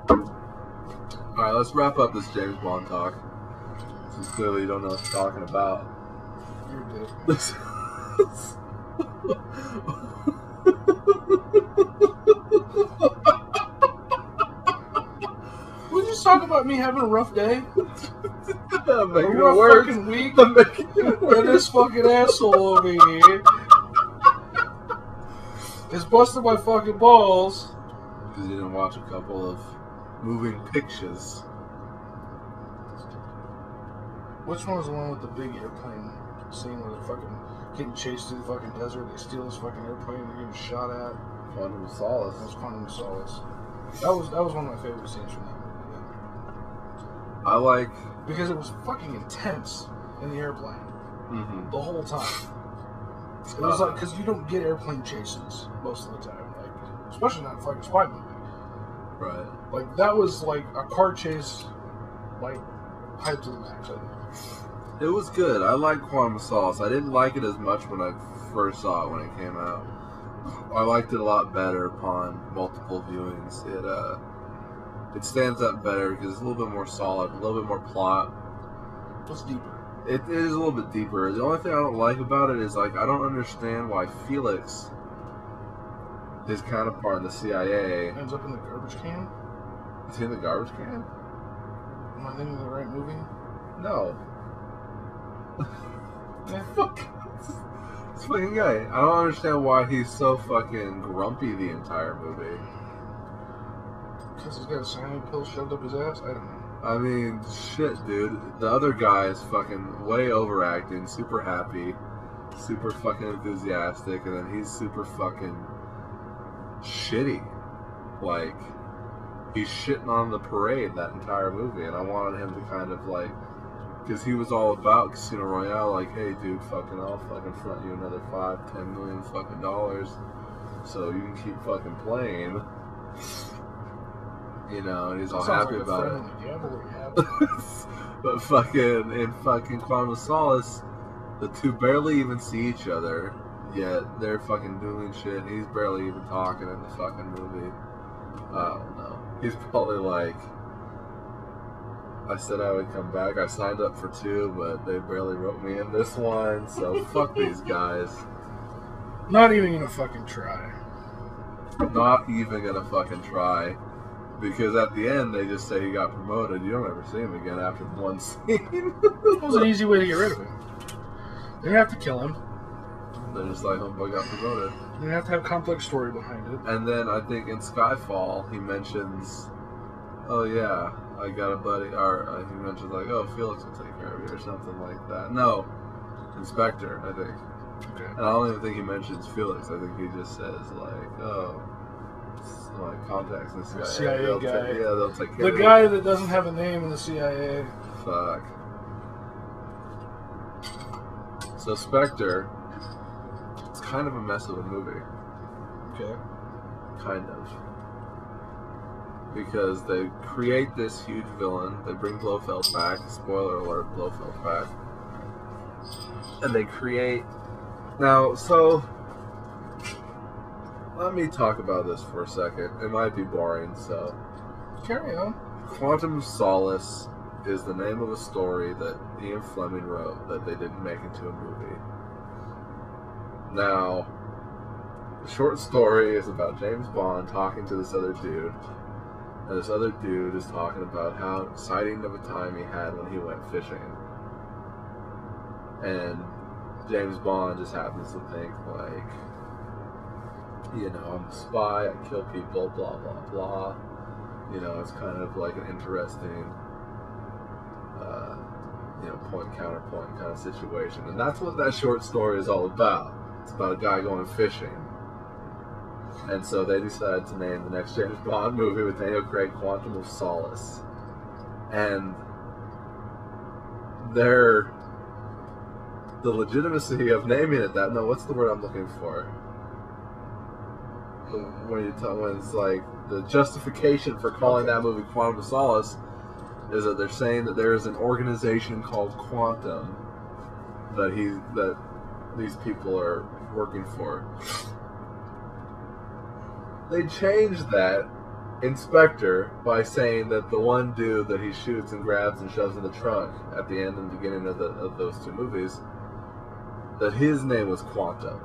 [SPEAKER 1] Alright, let's wrap up this James Bond talk. Since clearly you don't know what you're talking about.
[SPEAKER 2] You're a dick.
[SPEAKER 1] This-
[SPEAKER 2] We just talk about me having a rough day,
[SPEAKER 1] I'm
[SPEAKER 2] a
[SPEAKER 1] making it
[SPEAKER 2] rough
[SPEAKER 1] worse.
[SPEAKER 2] fucking week,
[SPEAKER 1] I'm making it
[SPEAKER 2] and
[SPEAKER 1] worse.
[SPEAKER 2] this fucking asshole over here is busting my fucking balls.
[SPEAKER 1] Because you didn't watch a couple of moving pictures.
[SPEAKER 2] Which one was the one with the big airplane scene where they're fucking getting chased through the fucking desert? They steal this fucking airplane and they're getting shot at.
[SPEAKER 1] Quantum of Solace.
[SPEAKER 2] That was Quantum of Solace. That was one of my favorite scenes from that movie.
[SPEAKER 1] I like.
[SPEAKER 2] Because it was fucking intense in the airplane
[SPEAKER 1] Mm-hmm.
[SPEAKER 2] the whole time. It was like, because you don't get airplane chases most of the time, like especially not in a fucking spy movie.
[SPEAKER 1] Right.
[SPEAKER 2] Like that was like a car chase, like hyped to the max. I think.
[SPEAKER 1] It was good. I like Quantum of Solace. I didn't like it as much when I first saw it when it came out. I liked it a lot better upon multiple viewings. It stands up better because it's a little bit more solid, a little bit more plot.
[SPEAKER 2] It's deeper.
[SPEAKER 1] It is a little bit deeper. The only thing I don't like about it is like I don't understand why Felix, his counterpart in the CIA,
[SPEAKER 2] Ends up in the garbage can.
[SPEAKER 1] is he in the garbage can?
[SPEAKER 2] Am I thinking of the right movie?
[SPEAKER 1] No.
[SPEAKER 2] Yeah.
[SPEAKER 1] Fuck. This fucking guy. I don't understand why he's so fucking grumpy the entire movie.
[SPEAKER 2] Because he's got a cyanide pill shoved up his ass? I don't know.
[SPEAKER 1] I mean, shit, dude. The other guy is fucking way overacting, super happy, super fucking enthusiastic, and then he's super fucking shitty. Like, he's shitting on the parade that entire movie, and I wanted him to kind of like, because he was all about Casino Royale, like, hey, dude, fucking, I'll fucking front you another $5-10 million fucking dollars, so you can keep fucking playing. You know, and he's all
[SPEAKER 2] Sounds
[SPEAKER 1] happy
[SPEAKER 2] like
[SPEAKER 1] about
[SPEAKER 2] a
[SPEAKER 1] it.
[SPEAKER 2] friend on the gamble we have.
[SPEAKER 1] But fucking in fucking Quantum of Solace, the two barely even see each other, yet they're fucking doing shit. He's barely even talking in the fucking movie. I don't know. He's probably like, I said I would come back. I signed up for 2, but they barely wrote me in this one, so fuck these guys.
[SPEAKER 2] Not even gonna fucking try.
[SPEAKER 1] Not even gonna fucking try. Because at the end, they just say he got promoted. You don't ever see him again after one scene.
[SPEAKER 2] It was an easy way to get rid of him. They didn't have to kill him.
[SPEAKER 1] They're just like, homeboy got promoted.
[SPEAKER 2] They didn't have to have a complex story behind it.
[SPEAKER 1] And then I think in Skyfall, he mentions, oh yeah, I got a buddy, or he mentions like, oh, Felix will take care of you or something like that. No, Inspector, I think.
[SPEAKER 2] Okay.
[SPEAKER 1] And I don't even think he mentions Felix. I think he just says like, oh, like contacts this guy.
[SPEAKER 2] CIA guy.
[SPEAKER 1] They'll take care of
[SPEAKER 2] The
[SPEAKER 1] you.
[SPEAKER 2] guy that doesn't have a name in the CIA.
[SPEAKER 1] Fuck. So Spectre, it's kind of a mess of a movie.
[SPEAKER 2] Okay.
[SPEAKER 1] Kind of. Because they create this huge villain. They bring Blofeld back. Spoiler alert, Blofeld back. And they create... Now, so... Let me talk about this for a second. It might be boring, so...
[SPEAKER 2] Carry on.
[SPEAKER 1] Quantum of Solace is the name of a story that Ian Fleming wrote that they didn't make into a movie. Now, the short story is about James Bond talking to this other dude. And this other dude is talking about how exciting of a time he had when he went fishing. And James Bond just happens to think, like, you know, I'm a spy, I kill people, blah, blah, blah. You know, it's kind of like an interesting, you know, point, counterpoint kind of situation. And that's what that short story is all about. It's about a guy going fishing. And so they decided to name the next James Bond movie with Daniel Craig Quantum of Solace. And the legitimacy of naming it that, no, what's the word I'm looking for? When it's like the justification for calling that movie Quantum of Solace is that they're saying that there is an organization called Quantum that these people are working for. They changed that Inspector by saying that the one dude that he shoots and grabs and shoves in the trunk at the end and beginning of those 2 movies, that his name was Quantum.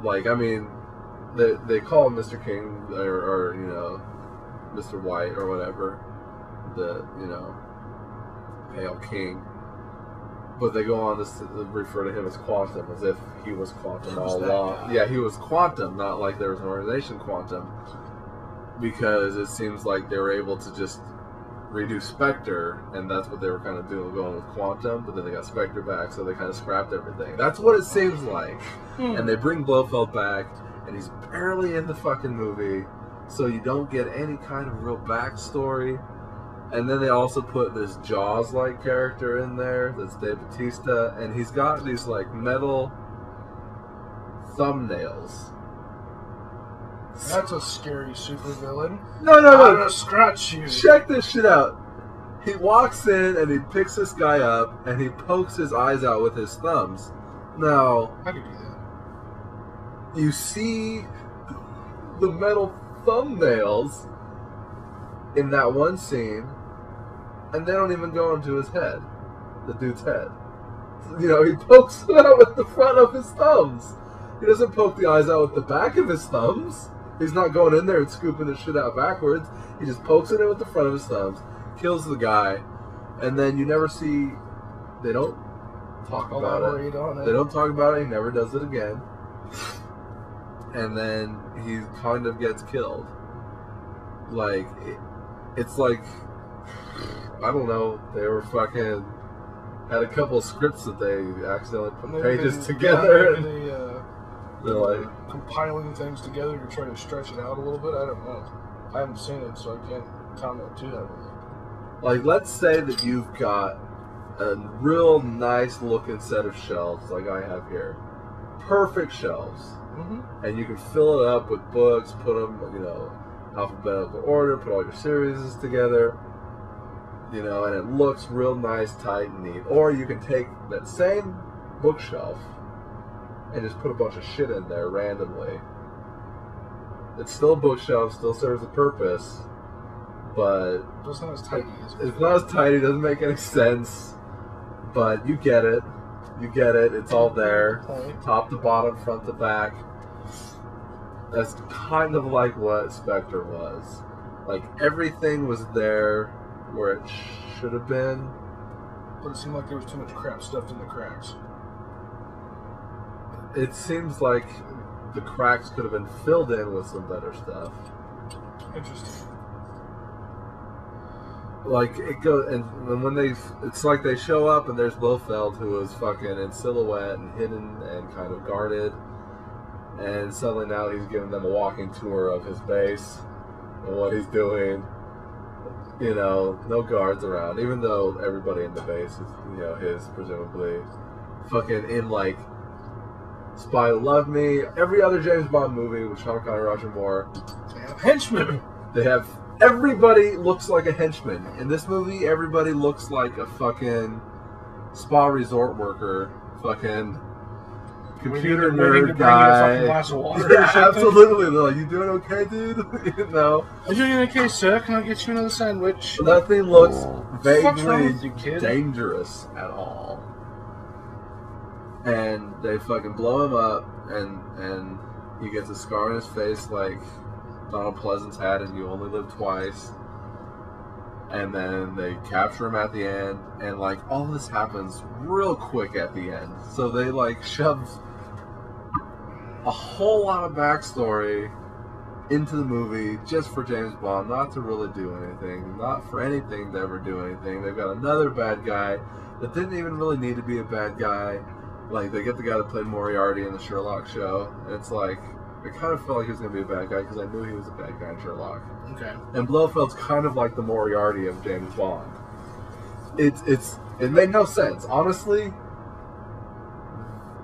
[SPEAKER 1] Like, I mean, they call him Mr. King or you know, Mr. White or whatever, the, you know, Pale King. But they go on to refer to him as Quantum, as if he was Quantum all along. Yeah, he was Quantum, not like there was an organization Quantum. Because it seems like they were able to just redo Spectre, and that's what they were kind of doing, going with Quantum, but then they got Spectre back, so they kind of scrapped everything. That's what it seems like. And they bring Blofeld back, and he's barely in the fucking movie, so you don't get any kind of real backstory. And then they also put this Jaws-like character in there, that's Dave Bautista, and he's got these, like, metal thumbnails.
[SPEAKER 2] That's a scary supervillain.
[SPEAKER 1] No.
[SPEAKER 2] I'm gonna scratch you.
[SPEAKER 1] Check this shit out. He walks in and he picks this guy up and he pokes his eyes out with his thumbs. Now,
[SPEAKER 2] I could do that.
[SPEAKER 1] you see the metal thumbnails in that one scene, and they don't even go into his head, the dude's head. You know, he pokes it out with the front of his thumbs. He doesn't poke the eyes out with the back of his thumbs. He's not going in there and scooping the shit out backwards. He just pokes it in with the front of his thumbs, kills the guy, and then you never see... They don't talk about it. They don't talk about it. He never does it again. And then he kind of gets killed. Like, it's like... I don't know. They were fucking... Had a couple of scripts that they accidentally put pages together.
[SPEAKER 2] They're like compiling things together to try to stretch it out a little bit. I don't know. I haven't seen it, so I can't comment too heavily.
[SPEAKER 1] Like, let's say that you've got a real nice looking set of shelves, like I have here. Perfect shelves. Mm-hmm. And you can fill it up with books, put them, you know, alphabetical order, put all your series together, you know, and it looks real nice, tight, and neat. Or you can take that same bookshelf and just put a bunch of shit in there randomly. It's still a bookshelf, still serves a purpose, but
[SPEAKER 2] It's not as tidy as
[SPEAKER 1] it's not as tidy. Doesn't make any sense. But you get it. You get it. It's all there, top to bottom, front to back. That's kind of like what Spectre was. Like everything was there where it should have been.
[SPEAKER 2] But it seemed like there was too much crap stuffed in the cracks.
[SPEAKER 1] It seems like the cracks could have been filled in with some better stuff.
[SPEAKER 2] Interesting.
[SPEAKER 1] Like it goes, and when it's like they show up and there's Blofeld, who is fucking in silhouette and hidden and kind of guarded, and suddenly now he's giving them a walking tour of his base and what he's doing. You know, no guards around, even though everybody in the base is, you know, his presumably. Fucking in like Spy Who Loved Me, every other James Bond movie with Sean Connery, Roger Moore.
[SPEAKER 2] They have henchmen.
[SPEAKER 1] They have. Everybody looks like a henchman. In this movie, everybody looks like a fucking spa resort worker, fucking computer nerd guy.
[SPEAKER 2] Glass of water
[SPEAKER 1] Yeah, absolutely. They're like, "You doing okay, dude?" You know.
[SPEAKER 2] Are you doing okay, sir? Can I get you another sandwich?
[SPEAKER 1] Nothing looks
[SPEAKER 2] What's wrong
[SPEAKER 1] vaguely
[SPEAKER 2] with you, kid?
[SPEAKER 1] dangerous at all. And they fucking blow him up, and he gets a scar on his face like Donald Pleasance had in You Only Live Twice. And then they capture him at the end, and like all this happens real quick at the end. So they like shove a whole lot of backstory into the movie just for James Bond, not to really do anything, not for anything to ever do anything. They've got another bad guy that didn't even really need to be a bad guy. Like, they get the guy that played Moriarty in the Sherlock show, and it's like, I kind of felt like he was going to be a bad guy because I knew he was a bad guy in Sherlock.
[SPEAKER 2] Okay.
[SPEAKER 1] And Blofeld's kind of like the Moriarty of James Bond. It made no sense. Honestly,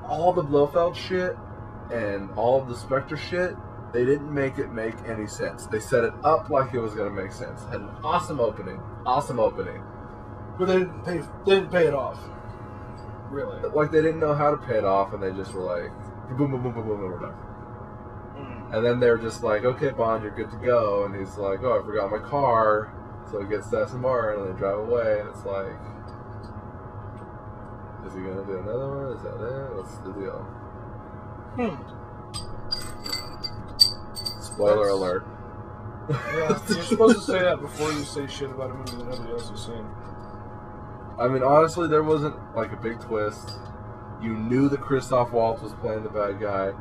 [SPEAKER 1] all the Blofeld shit and all of the Spectre shit, they didn't make it make any sense. They set it up like it was going to make sense. Had an awesome opening. Awesome opening.
[SPEAKER 2] But they didn't pay it off. Really?
[SPEAKER 1] Like, they didn't know how to pay it off, and they just were like, boom, boom, boom, boom, boom, we're done. And then they're just like, okay, Bond, you're good to go. And he's like, oh, I forgot my car. So he gets to SMR, and they drive away, and it's like, is he going to do another one? Is that it? What's the deal? Spoiler alert.
[SPEAKER 2] Yeah, you're supposed to say that before you say shit about a movie that nobody else has seen.
[SPEAKER 1] I mean, honestly, there wasn't like a big twist. You knew that Christoph Waltz was playing the bad guy.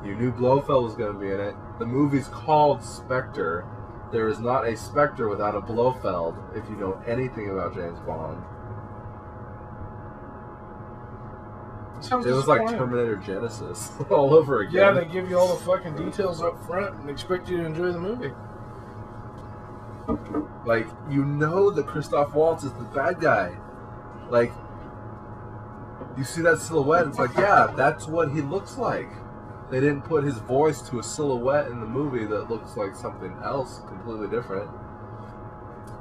[SPEAKER 1] You knew Blofeld was going to be in it. The movie's called Spectre. There is not a Spectre without a Blofeld, if you know anything about James Bond. It was like Terminator Genesis all over again.
[SPEAKER 2] Yeah, they give you all the fucking details up front and expect you to enjoy the movie.
[SPEAKER 1] Like, you know that Christoph Waltz is the bad guy. Like, you see that silhouette, it's like, yeah, that's what he looks like. They didn't put his voice to a silhouette in the movie that looks like something else completely different.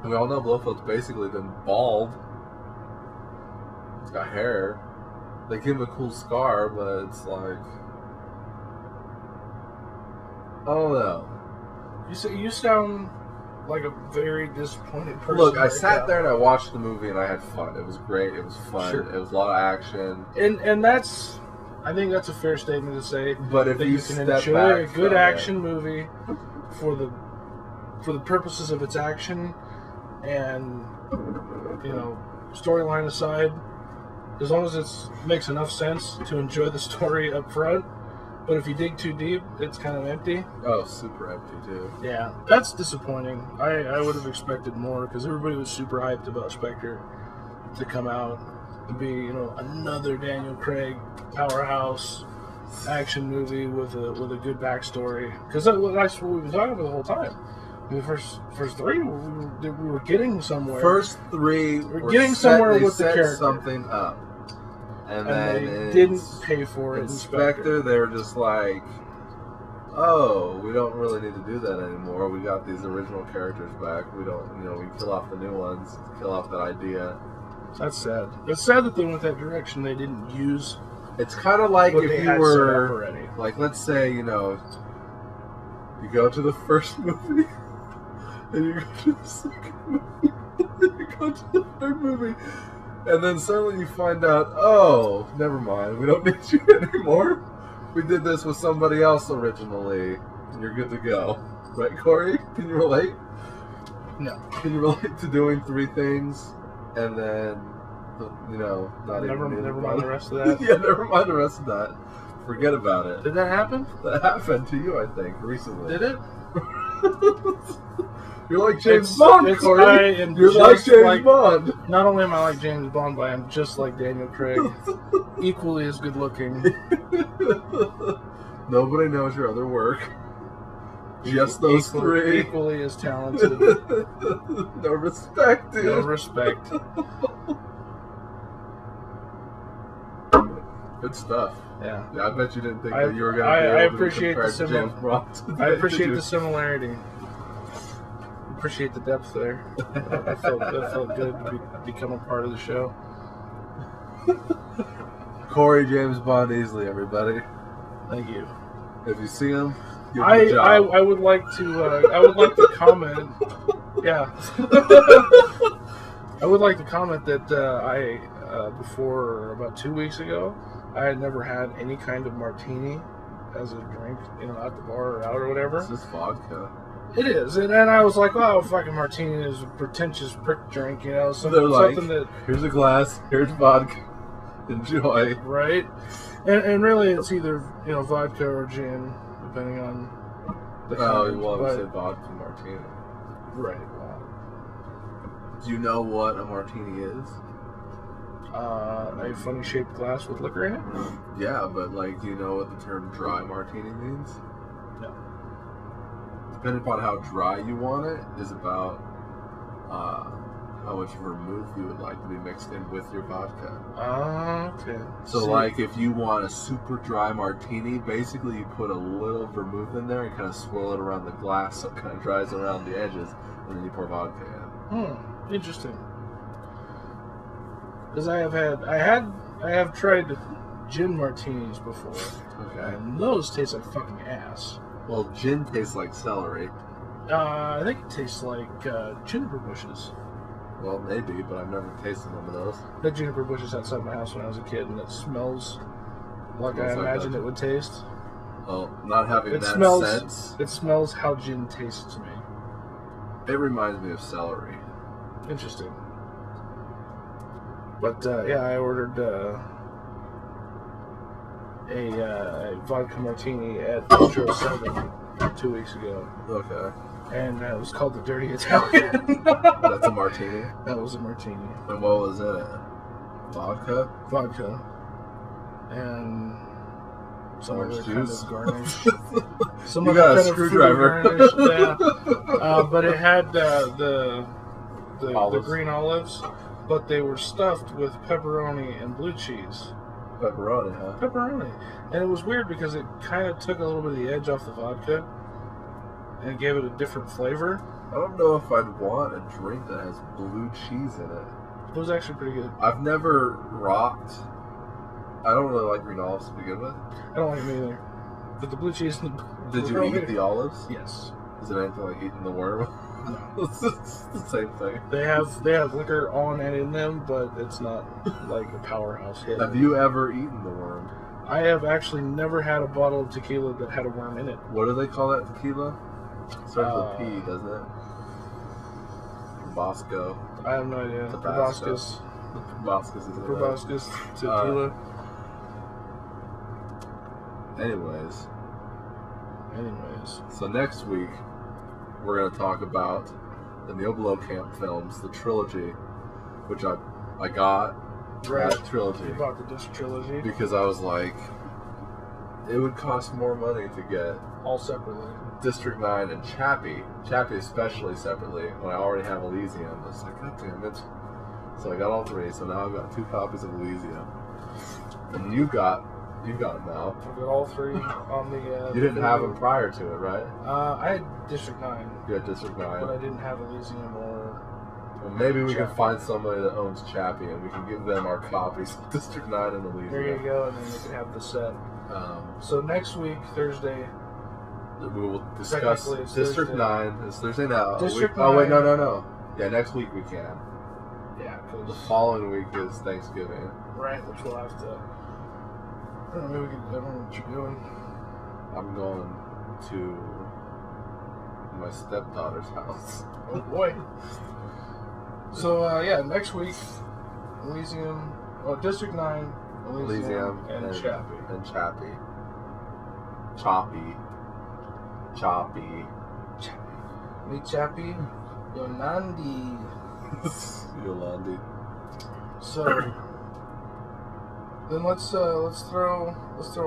[SPEAKER 1] And we all know Blofeld's basically been bald. He's got hair. They give him a cool scar, but it's like, I don't know.
[SPEAKER 2] You sound like a very disappointed person.
[SPEAKER 1] Look, I sat there and I watched the movie and I had fun. It was great. It was fun.
[SPEAKER 2] Sure.
[SPEAKER 1] It was a lot of action.
[SPEAKER 2] And that's, I think that's a fair statement to say.
[SPEAKER 1] But if
[SPEAKER 2] that
[SPEAKER 1] you
[SPEAKER 2] can
[SPEAKER 1] step
[SPEAKER 2] enjoy
[SPEAKER 1] back
[SPEAKER 2] a good
[SPEAKER 1] from
[SPEAKER 2] action movie for the purposes of its action and, you know, storyline aside, as long as it makes enough sense to enjoy the story up front. But if you dig too deep, it's kind of empty.
[SPEAKER 1] Oh, super empty too.
[SPEAKER 2] Yeah, that's disappointing. I would have expected more because everybody was super hyped about Spectre to come out and be, you know, another Daniel Craig powerhouse action movie with a good backstory. Because that's what we've been talking about the whole time. I mean, the first three, we were getting somewhere.
[SPEAKER 1] First three,
[SPEAKER 2] we're getting somewhere with the character.
[SPEAKER 1] Something up. And then
[SPEAKER 2] they didn't pay for it.
[SPEAKER 1] In Spectre, they were just like, oh, we don't really need to do that anymore. We got these original characters back. We don't, you know, we kill off the new ones, kill off that idea.
[SPEAKER 2] That's sad. It's sad that they went that direction. They didn't use.
[SPEAKER 1] It's kind of like if you were,
[SPEAKER 2] already.
[SPEAKER 1] like, let's say, you know, you go to the first movie And you go to the second movie. You go to the third movie. And then suddenly you find out, oh, never mind. We don't need you anymore. We did this with somebody else originally. You're good to go. Right, Corey? Can you relate?
[SPEAKER 2] No.
[SPEAKER 1] Can you relate to doing 3 things and then, not
[SPEAKER 2] Never
[SPEAKER 1] even
[SPEAKER 2] mind the rest of that.
[SPEAKER 1] Yeah, never mind the rest of that. Forget about it.
[SPEAKER 2] Did that happen?
[SPEAKER 1] That happened to you, I think, recently.
[SPEAKER 2] Did it?
[SPEAKER 1] You're like James Bond, Corey. You're like James Bond.
[SPEAKER 2] Not only am I like James Bond, but I'm just like Daniel Craig. Equally as good looking.
[SPEAKER 1] Nobody knows your other work. Just those 3.
[SPEAKER 2] Equally as talented.
[SPEAKER 1] No respect, dude.
[SPEAKER 2] No respect.
[SPEAKER 1] Good stuff.
[SPEAKER 2] Yeah.
[SPEAKER 1] I bet you didn't think that you were going to be
[SPEAKER 2] I
[SPEAKER 1] able
[SPEAKER 2] appreciate
[SPEAKER 1] to compare
[SPEAKER 2] the
[SPEAKER 1] to James Bond.
[SPEAKER 2] I appreciate the similarity. Appreciate the depth there. I felt good to become a part of the show.
[SPEAKER 1] Corey James Bond Easley, everybody.
[SPEAKER 2] Thank you.
[SPEAKER 1] If you see him, give him a job.
[SPEAKER 2] I would like to comment. Yeah. I would like to comment that before about 2 weeks ago, I had never had any kind of martini as a drink, at the bar or out or whatever.
[SPEAKER 1] This is vodka.
[SPEAKER 2] It is, and I was like, "Oh, fucking martini is a pretentious prick drink," something that.
[SPEAKER 1] Here's a glass. Here's vodka. Enjoy.
[SPEAKER 2] Right, and really, it's either vodka or gin, depending on the kind.
[SPEAKER 1] Oh, well, we said vodka martini.
[SPEAKER 2] Right.
[SPEAKER 1] Do you know what a martini is?
[SPEAKER 2] A funny shaped glass with liquor in it.
[SPEAKER 1] Yeah, but do you know what the term dry martini means?
[SPEAKER 2] No.
[SPEAKER 1] Depending upon how dry you want it, is about how much vermouth you would like to be mixed in with your vodka.
[SPEAKER 2] Okay.
[SPEAKER 1] So, if you want a super dry martini, basically you put a little vermouth in there and kind of swirl it around the glass so it kind of dries around the edges, and then you pour vodka in.
[SPEAKER 2] Interesting. Because I have tried gin martinis before.
[SPEAKER 1] Okay.
[SPEAKER 2] And those taste like fucking ass.
[SPEAKER 1] Well, gin tastes like celery.
[SPEAKER 2] I think it tastes like juniper bushes.
[SPEAKER 1] Well, maybe, but I've never tasted one of those.
[SPEAKER 2] The juniper bushes outside my house when I was a kid, and it smells like I imagined it would taste.
[SPEAKER 1] Well, not having sense.
[SPEAKER 2] It smells how gin tastes to me.
[SPEAKER 1] It reminds me of celery.
[SPEAKER 2] Interesting. But I ordered a vodka martini at Bistro 7 2 weeks ago.
[SPEAKER 1] Okay.
[SPEAKER 2] And it was called the Dirty Italian.
[SPEAKER 1] That's a martini?
[SPEAKER 2] That was a martini.
[SPEAKER 1] And what was in it? Vodka?
[SPEAKER 2] Vodka. And some
[SPEAKER 1] orange
[SPEAKER 2] other
[SPEAKER 1] juice?
[SPEAKER 2] kind of garnish. Some
[SPEAKER 1] you
[SPEAKER 2] other
[SPEAKER 1] got a
[SPEAKER 2] kind
[SPEAKER 1] screwdriver.
[SPEAKER 2] Of food garnish. Yeah. But it had the green olives, but they were stuffed with pepperoni and blue cheese.
[SPEAKER 1] Pepperoni, huh?
[SPEAKER 2] Pepperoni. And it was weird because it kind of took a little bit of the edge off the vodka and gave it a different flavor.
[SPEAKER 1] I don't know if I'd want a drink that has blue cheese in it.
[SPEAKER 2] It was actually pretty good.
[SPEAKER 1] I've never rocked. I don't really like green olives to begin with.
[SPEAKER 2] I don't like them either. But the blue cheese and the
[SPEAKER 1] Did you eat the olives?
[SPEAKER 2] Yes.
[SPEAKER 1] Is it anything like eating the worm?
[SPEAKER 2] No.
[SPEAKER 1] It's the same thing.
[SPEAKER 2] They have liquor on and in them, but it's not like a powerhouse hit.
[SPEAKER 1] Have you ever eaten the worm?
[SPEAKER 2] I have actually never had a bottle of tequila that had a worm in it.
[SPEAKER 1] What do they call that tequila? It starts with a P, doesn't it? Tabasco.
[SPEAKER 2] I have no idea.
[SPEAKER 1] Proboscis.
[SPEAKER 2] Proboscis tequila.
[SPEAKER 1] Anyways.
[SPEAKER 2] Anyways.
[SPEAKER 1] So next week, we're going to talk about the Neil Blomkamp films, the trilogy, which I got.
[SPEAKER 2] Right.
[SPEAKER 1] That trilogy.
[SPEAKER 2] You bought the disc trilogy.
[SPEAKER 1] Because I was like, it would cost more money to get
[SPEAKER 2] all separately.
[SPEAKER 1] District 9 and Chappie especially separately, when I already have Elysium. I was like, God damn it. So I got all three, so now I've got 2 copies of Elysium. And you got them now.
[SPEAKER 2] I've got all 3 on the...
[SPEAKER 1] you didn't have them prior to it, right?
[SPEAKER 2] I had District 9.
[SPEAKER 1] You had District 9.
[SPEAKER 2] But I didn't have Elysium or...
[SPEAKER 1] Well, maybe we can find somebody that owns Chappie and we can give them our copies of District 9 and Elysium.
[SPEAKER 2] There you go, and then you can have the set. So next week, Thursday,
[SPEAKER 1] We will discuss
[SPEAKER 2] Technically, it's
[SPEAKER 1] District
[SPEAKER 2] Thursday.
[SPEAKER 1] 9. It's Thursday now.
[SPEAKER 2] District
[SPEAKER 1] Oh, wait,
[SPEAKER 2] 9.
[SPEAKER 1] no. Yeah, next week we can.
[SPEAKER 2] Yeah,
[SPEAKER 1] The
[SPEAKER 2] because
[SPEAKER 1] following week is Thanksgiving.
[SPEAKER 2] right, which we'll have to. I don't know, maybe we can. I don't know what you're doing.
[SPEAKER 1] I'm going to my stepdaughter's house.
[SPEAKER 2] Oh boy. So yeah, next week, Elysium, District 9, Elysium, and Chappie.
[SPEAKER 1] And Chappie. Choppy.
[SPEAKER 2] Me Chappie, Yolandi.
[SPEAKER 1] Yolandi.
[SPEAKER 2] So then let's throw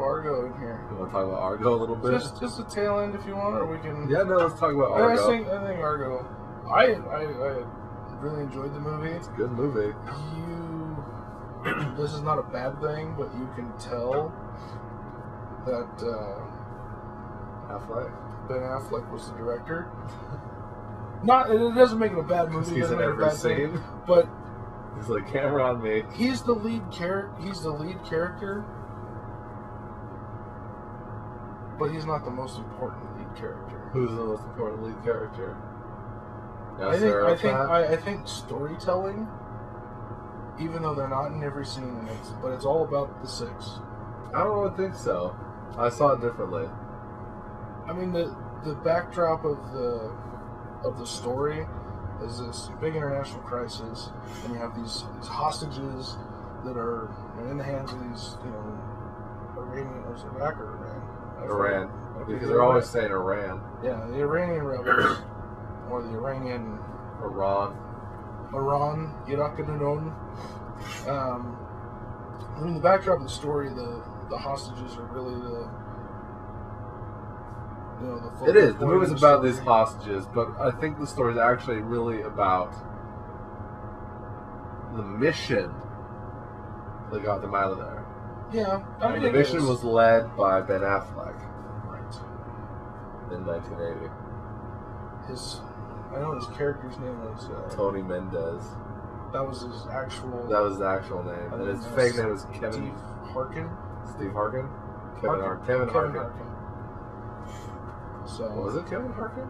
[SPEAKER 2] Argo in here.
[SPEAKER 1] You want to talk about Argo a little bit?
[SPEAKER 2] Just a tail end if you want, or we can.
[SPEAKER 1] Yeah, no, let's talk about
[SPEAKER 2] I
[SPEAKER 1] Argo.
[SPEAKER 2] think Argo. I really enjoyed the movie.
[SPEAKER 1] It's a good movie.
[SPEAKER 2] This is not a bad thing, but you can tell that
[SPEAKER 1] Affleck.
[SPEAKER 2] Ben Affleck was the director. Not, it doesn't make it a bad movie.
[SPEAKER 1] He's
[SPEAKER 2] Doesn't
[SPEAKER 1] in
[SPEAKER 2] make it a
[SPEAKER 1] every
[SPEAKER 2] bad thing,
[SPEAKER 1] scene.
[SPEAKER 2] but
[SPEAKER 1] He's like, camera on me.
[SPEAKER 2] he's the lead character. But he's not the most important lead character.
[SPEAKER 1] Who's the most important lead character?
[SPEAKER 2] I think storytelling, even though they're not in every scene, but it's all about the six.
[SPEAKER 1] I don't think so. I saw it differently.
[SPEAKER 2] I mean, the backdrop of the story is this big international crisis, and you have these hostages that are in the hands of these, Iranian, or is it Iraq or Iran?
[SPEAKER 1] Iran.
[SPEAKER 2] Okay,
[SPEAKER 1] Because they're always saying Iran.
[SPEAKER 2] Yeah, the Iranian rebels, or the Iranian
[SPEAKER 1] Iran.
[SPEAKER 2] Iraq and Iran. I mean, the backdrop of the story, the hostages are really the
[SPEAKER 1] It is. The
[SPEAKER 2] focal
[SPEAKER 1] movie's
[SPEAKER 2] point of
[SPEAKER 1] about
[SPEAKER 2] the
[SPEAKER 1] these
[SPEAKER 2] story.
[SPEAKER 1] hostages, but I think the story is actually really about the mission that got them out of there.
[SPEAKER 2] Yeah, I mean,
[SPEAKER 1] And the
[SPEAKER 2] it
[SPEAKER 1] mission
[SPEAKER 2] is.
[SPEAKER 1] was led by Ben Affleck
[SPEAKER 2] Right.
[SPEAKER 1] in 1980.
[SPEAKER 2] I know his character's name was.
[SPEAKER 1] Tony Mendez.
[SPEAKER 2] That was his actual.
[SPEAKER 1] That was the actual name. And his fake name was Kevin.
[SPEAKER 2] Steve Harkin.
[SPEAKER 1] Steve Harkin?
[SPEAKER 2] Kevin
[SPEAKER 1] Harkin.
[SPEAKER 2] Harkin. So
[SPEAKER 1] Was it Kevin Harkin?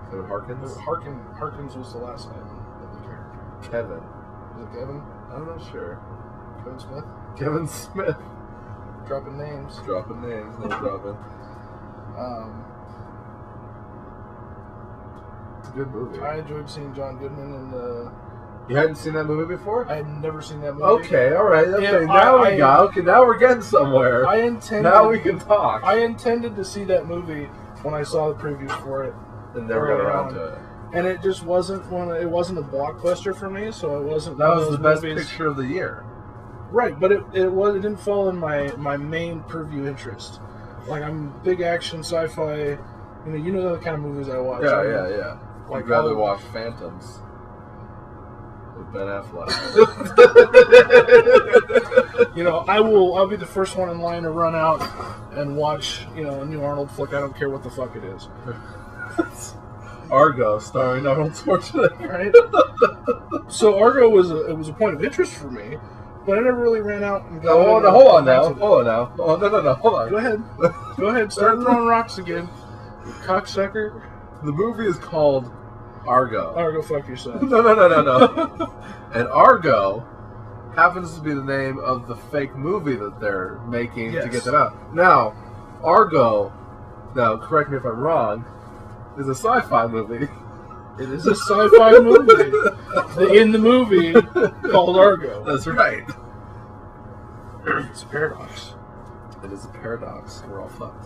[SPEAKER 1] Kevin Harkins?
[SPEAKER 2] Harkins was the last name of the character.
[SPEAKER 1] Kevin.
[SPEAKER 2] Was it Kevin?
[SPEAKER 1] I'm not sure.
[SPEAKER 2] Kevin Smith?
[SPEAKER 1] Kevin Smith.
[SPEAKER 2] Dropping names.
[SPEAKER 1] Dropping names, no dropping. It's a good movie.
[SPEAKER 2] I enjoyed seeing John Goodman in the.
[SPEAKER 1] You hadn't seen that movie before?
[SPEAKER 2] I had never seen that movie.
[SPEAKER 1] Okay, alright. Okay,
[SPEAKER 2] Yeah,
[SPEAKER 1] now
[SPEAKER 2] I-
[SPEAKER 1] we got. Okay, now we're getting somewhere.
[SPEAKER 2] I intended.
[SPEAKER 1] Now we can talk.
[SPEAKER 2] I intended to see that movie when I saw the previews for it,
[SPEAKER 1] and never got around to it.
[SPEAKER 2] and it just wasn't It wasn't a blockbuster for me, so it wasn't.
[SPEAKER 1] That
[SPEAKER 2] one
[SPEAKER 1] was
[SPEAKER 2] of
[SPEAKER 1] the
[SPEAKER 2] those
[SPEAKER 1] best
[SPEAKER 2] movies.
[SPEAKER 1] picture of the year.
[SPEAKER 2] Right, but it didn't fall in my main purview interest. Like, I'm big action, sci-fi. You know the kind of movies I watch.
[SPEAKER 1] Yeah.
[SPEAKER 2] Like,
[SPEAKER 1] I'd rather
[SPEAKER 2] I'll-
[SPEAKER 1] watch Phantoms with Ben Affleck.
[SPEAKER 2] I'll be the first one in line to run out and watch, a new Arnold flick. I don't care what the fuck it is.
[SPEAKER 1] Argo, starring Arnold Schwarzenegger.
[SPEAKER 2] Right? So Argo was a point of interest for me, but I never really ran out and got
[SPEAKER 1] Hold on now. Oh, no, hold on.
[SPEAKER 2] Go ahead. Start throwing rocks again, you cocksucker.
[SPEAKER 1] The movie is called Argo.
[SPEAKER 2] Argo, fuck yourself.
[SPEAKER 1] No. And Argo happens to be the name of the fake movie that they're making to
[SPEAKER 2] Yes.
[SPEAKER 1] get them out. Now, Argo, correct me if I'm wrong, is a sci-fi movie.
[SPEAKER 2] It is a sci-fi movie in the movie called Argo.
[SPEAKER 1] That's right.
[SPEAKER 2] It's a paradox.
[SPEAKER 1] It is a paradox. We're all fucked.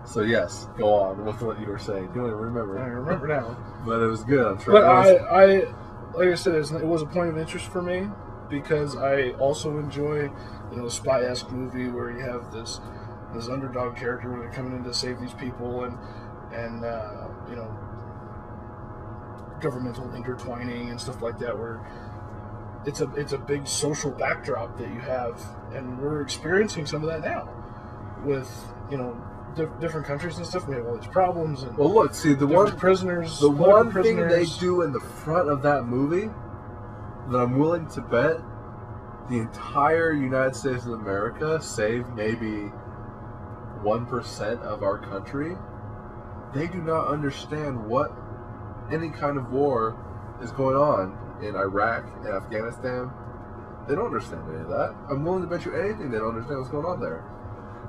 [SPEAKER 1] So yes, go on with what you were saying. You don't even
[SPEAKER 2] I
[SPEAKER 1] remember,
[SPEAKER 2] remember now.
[SPEAKER 1] but it was good. I'm sure.
[SPEAKER 2] But
[SPEAKER 1] It was-
[SPEAKER 2] like I said, it was a point of interest for me because I also enjoy, a spy-esque movie where you have this underdog character where they're coming in to save these people and governmental intertwining and stuff like that, where it's a big social backdrop that you have, and we're experiencing some of that now with different countries and stuff. We have all these problems and
[SPEAKER 1] Well, look, see the
[SPEAKER 2] different
[SPEAKER 1] one
[SPEAKER 2] prisoners.
[SPEAKER 1] The
[SPEAKER 2] political
[SPEAKER 1] one thing they
[SPEAKER 2] prisoners.
[SPEAKER 1] do in the front of that movie that I'm willing to bet the entire United States of America, save maybe 1% of our country, they do not understand what any kind of war is going on in Iraq and Afghanistan. They don't understand any of that. I'm willing to bet you anything they don't understand what's going on there.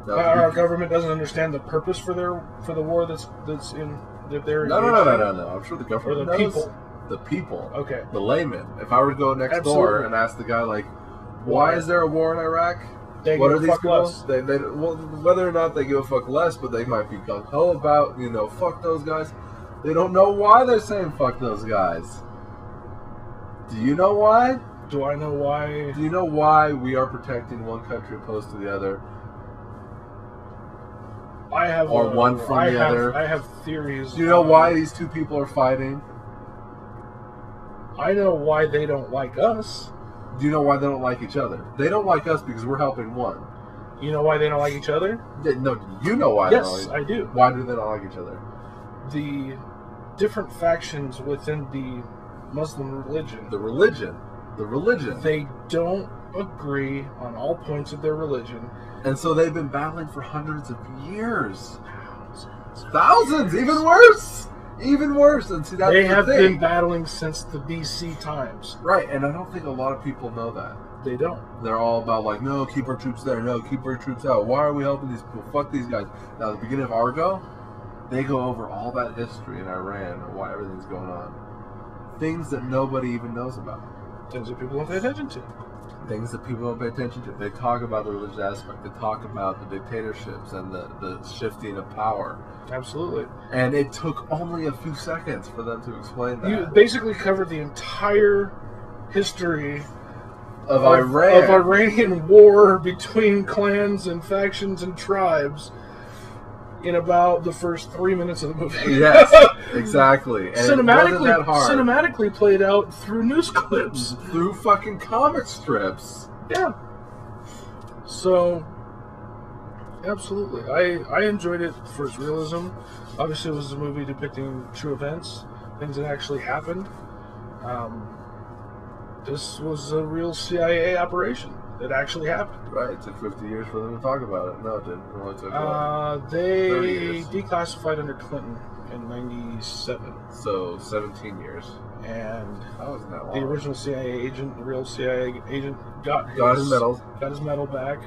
[SPEAKER 1] Now,
[SPEAKER 2] Our government doesn't understand the purpose for the war that's in that they're
[SPEAKER 1] no. I'm sure the
[SPEAKER 2] or
[SPEAKER 1] government
[SPEAKER 2] the
[SPEAKER 1] knows.
[SPEAKER 2] people.
[SPEAKER 1] The people.
[SPEAKER 2] Okay.
[SPEAKER 1] The layman. If I were to go next
[SPEAKER 2] Absolutely.
[SPEAKER 1] door and ask the guy, like, why is there a war in Iraq?
[SPEAKER 2] They
[SPEAKER 1] What
[SPEAKER 2] give
[SPEAKER 1] are
[SPEAKER 2] a
[SPEAKER 1] these
[SPEAKER 2] fuck
[SPEAKER 1] people?
[SPEAKER 2] less.
[SPEAKER 1] They, well, whether or not they give a fuck less, but they might be gung ho about, fuck those guys. They don't know why they're saying fuck those guys. Do you know why?
[SPEAKER 2] Do I know why?
[SPEAKER 1] Do you know why we are protecting one country opposed to the other?
[SPEAKER 2] I have
[SPEAKER 1] Or one from the other?
[SPEAKER 2] I have theories.
[SPEAKER 1] Do you know why these two people are fighting?
[SPEAKER 2] I know why they don't like us.
[SPEAKER 1] Do you know why they don't like each other? They don't like us because we're helping one.
[SPEAKER 2] You know why they don't like each other?
[SPEAKER 1] No, you know why.
[SPEAKER 2] Yes,
[SPEAKER 1] they don't
[SPEAKER 2] I do.
[SPEAKER 1] like, why do they not like each other?
[SPEAKER 2] The different factions within the Muslim religion.
[SPEAKER 1] The religion.
[SPEAKER 2] They don't agree on all points of their religion.
[SPEAKER 1] And so they've been battling for hundreds of years. Thousands, even worse. Even worse. And see, that's
[SPEAKER 2] They
[SPEAKER 1] the
[SPEAKER 2] have
[SPEAKER 1] thing.
[SPEAKER 2] been battling since the BC times.
[SPEAKER 1] Right, and I don't think a lot of people know that.
[SPEAKER 2] They don't.
[SPEAKER 1] They're all about like, no, keep our troops there. No, keep our troops out. Why are we helping these people? Fuck these guys. Now, at the beginning of Argo, they go over all that history in Iran or why everything's going on. Things that nobody even knows about.
[SPEAKER 2] Things that people don't pay attention to.
[SPEAKER 1] Things that people don't pay attention to. They talk about the religious aspect. They talk about the dictatorships and the shifting of power.
[SPEAKER 2] Absolutely.
[SPEAKER 1] And it took only a few seconds for them to explain that.
[SPEAKER 2] You basically covered the entire history
[SPEAKER 1] of Iran.
[SPEAKER 2] Of Iranian war between clans and factions and tribes in about the first 3 minutes of the movie.
[SPEAKER 1] Yes, exactly. And it wasn't that hard.
[SPEAKER 2] Cinematically played out through news clips.
[SPEAKER 1] Through fucking comic strips.
[SPEAKER 2] Yeah. So, absolutely. I enjoyed it for its realism. Obviously, it was a movie depicting true events, things that actually happened. This was a real CIA operation that actually happened.
[SPEAKER 1] Right. It took 50 years for them to talk about it. No, it didn't. It only took 30
[SPEAKER 2] They
[SPEAKER 1] years.
[SPEAKER 2] declassified under Clinton in '97.
[SPEAKER 1] So 17 years.
[SPEAKER 2] And
[SPEAKER 1] That wasn't that long.
[SPEAKER 2] the original CIA agent, the real CIA agent, got
[SPEAKER 1] his medal.
[SPEAKER 2] Got his medal back.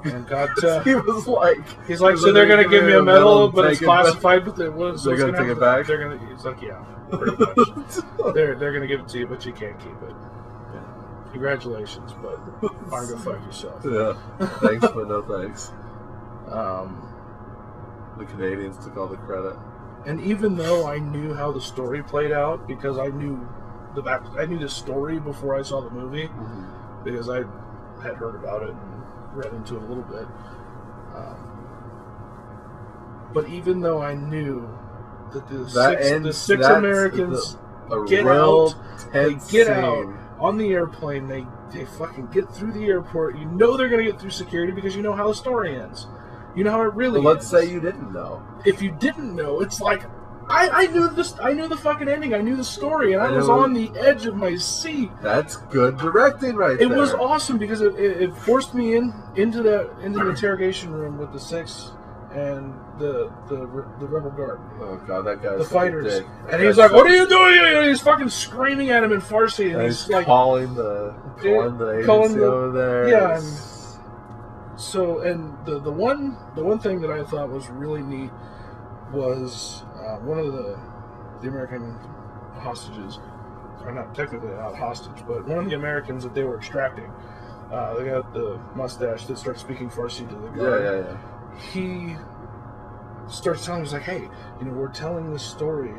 [SPEAKER 2] And got
[SPEAKER 1] he was like,
[SPEAKER 2] he's like, so they're gonna give me a medal, but it's
[SPEAKER 1] take it
[SPEAKER 2] classified. But they're
[SPEAKER 1] gonna take it back?
[SPEAKER 2] They're gonna. He's like, yeah, pretty much. they're gonna give it to you, but you can't keep it. Yeah. Congratulations, but fine, go fuck yourself.
[SPEAKER 1] Yeah. Thanks, but no thanks.
[SPEAKER 2] Um,
[SPEAKER 1] The Canadians took all the credit.
[SPEAKER 2] and even though I knew how the story played out, because I knew the story before I saw the movie, because I had heard about it and read into it a little bit. But even though I knew that the six Americans get out, they get out on the airplane, they fucking get through the airport. You know they're going to get through security because you know how the story ends. You know how it really
[SPEAKER 1] Well, let's
[SPEAKER 2] ends.
[SPEAKER 1] say you didn't know.
[SPEAKER 2] If you didn't know, it's like I knew this. I knew the fucking ending. I knew the story, and I was on the edge of my seat.
[SPEAKER 1] That's good directing, right there.
[SPEAKER 2] It was awesome because it forced me into the interrogation room with the six and the rebel guard,
[SPEAKER 1] Oh god, that guy's
[SPEAKER 2] the
[SPEAKER 1] such a
[SPEAKER 2] fighters,
[SPEAKER 1] dick.
[SPEAKER 2] and he's like, "What are you doing?" And he's fucking screaming at him in Farsi, and he's like,
[SPEAKER 1] calling the agency over there.
[SPEAKER 2] yeah. And so, and the one thing that I thought was really neat was one of the American hostages, or not technically not hostage, but one of the Americans that they were extracting. They got the mustache that starts speaking Farsi to the guard.
[SPEAKER 1] Yeah.
[SPEAKER 2] He starts telling me, he's like, hey, we're telling this story,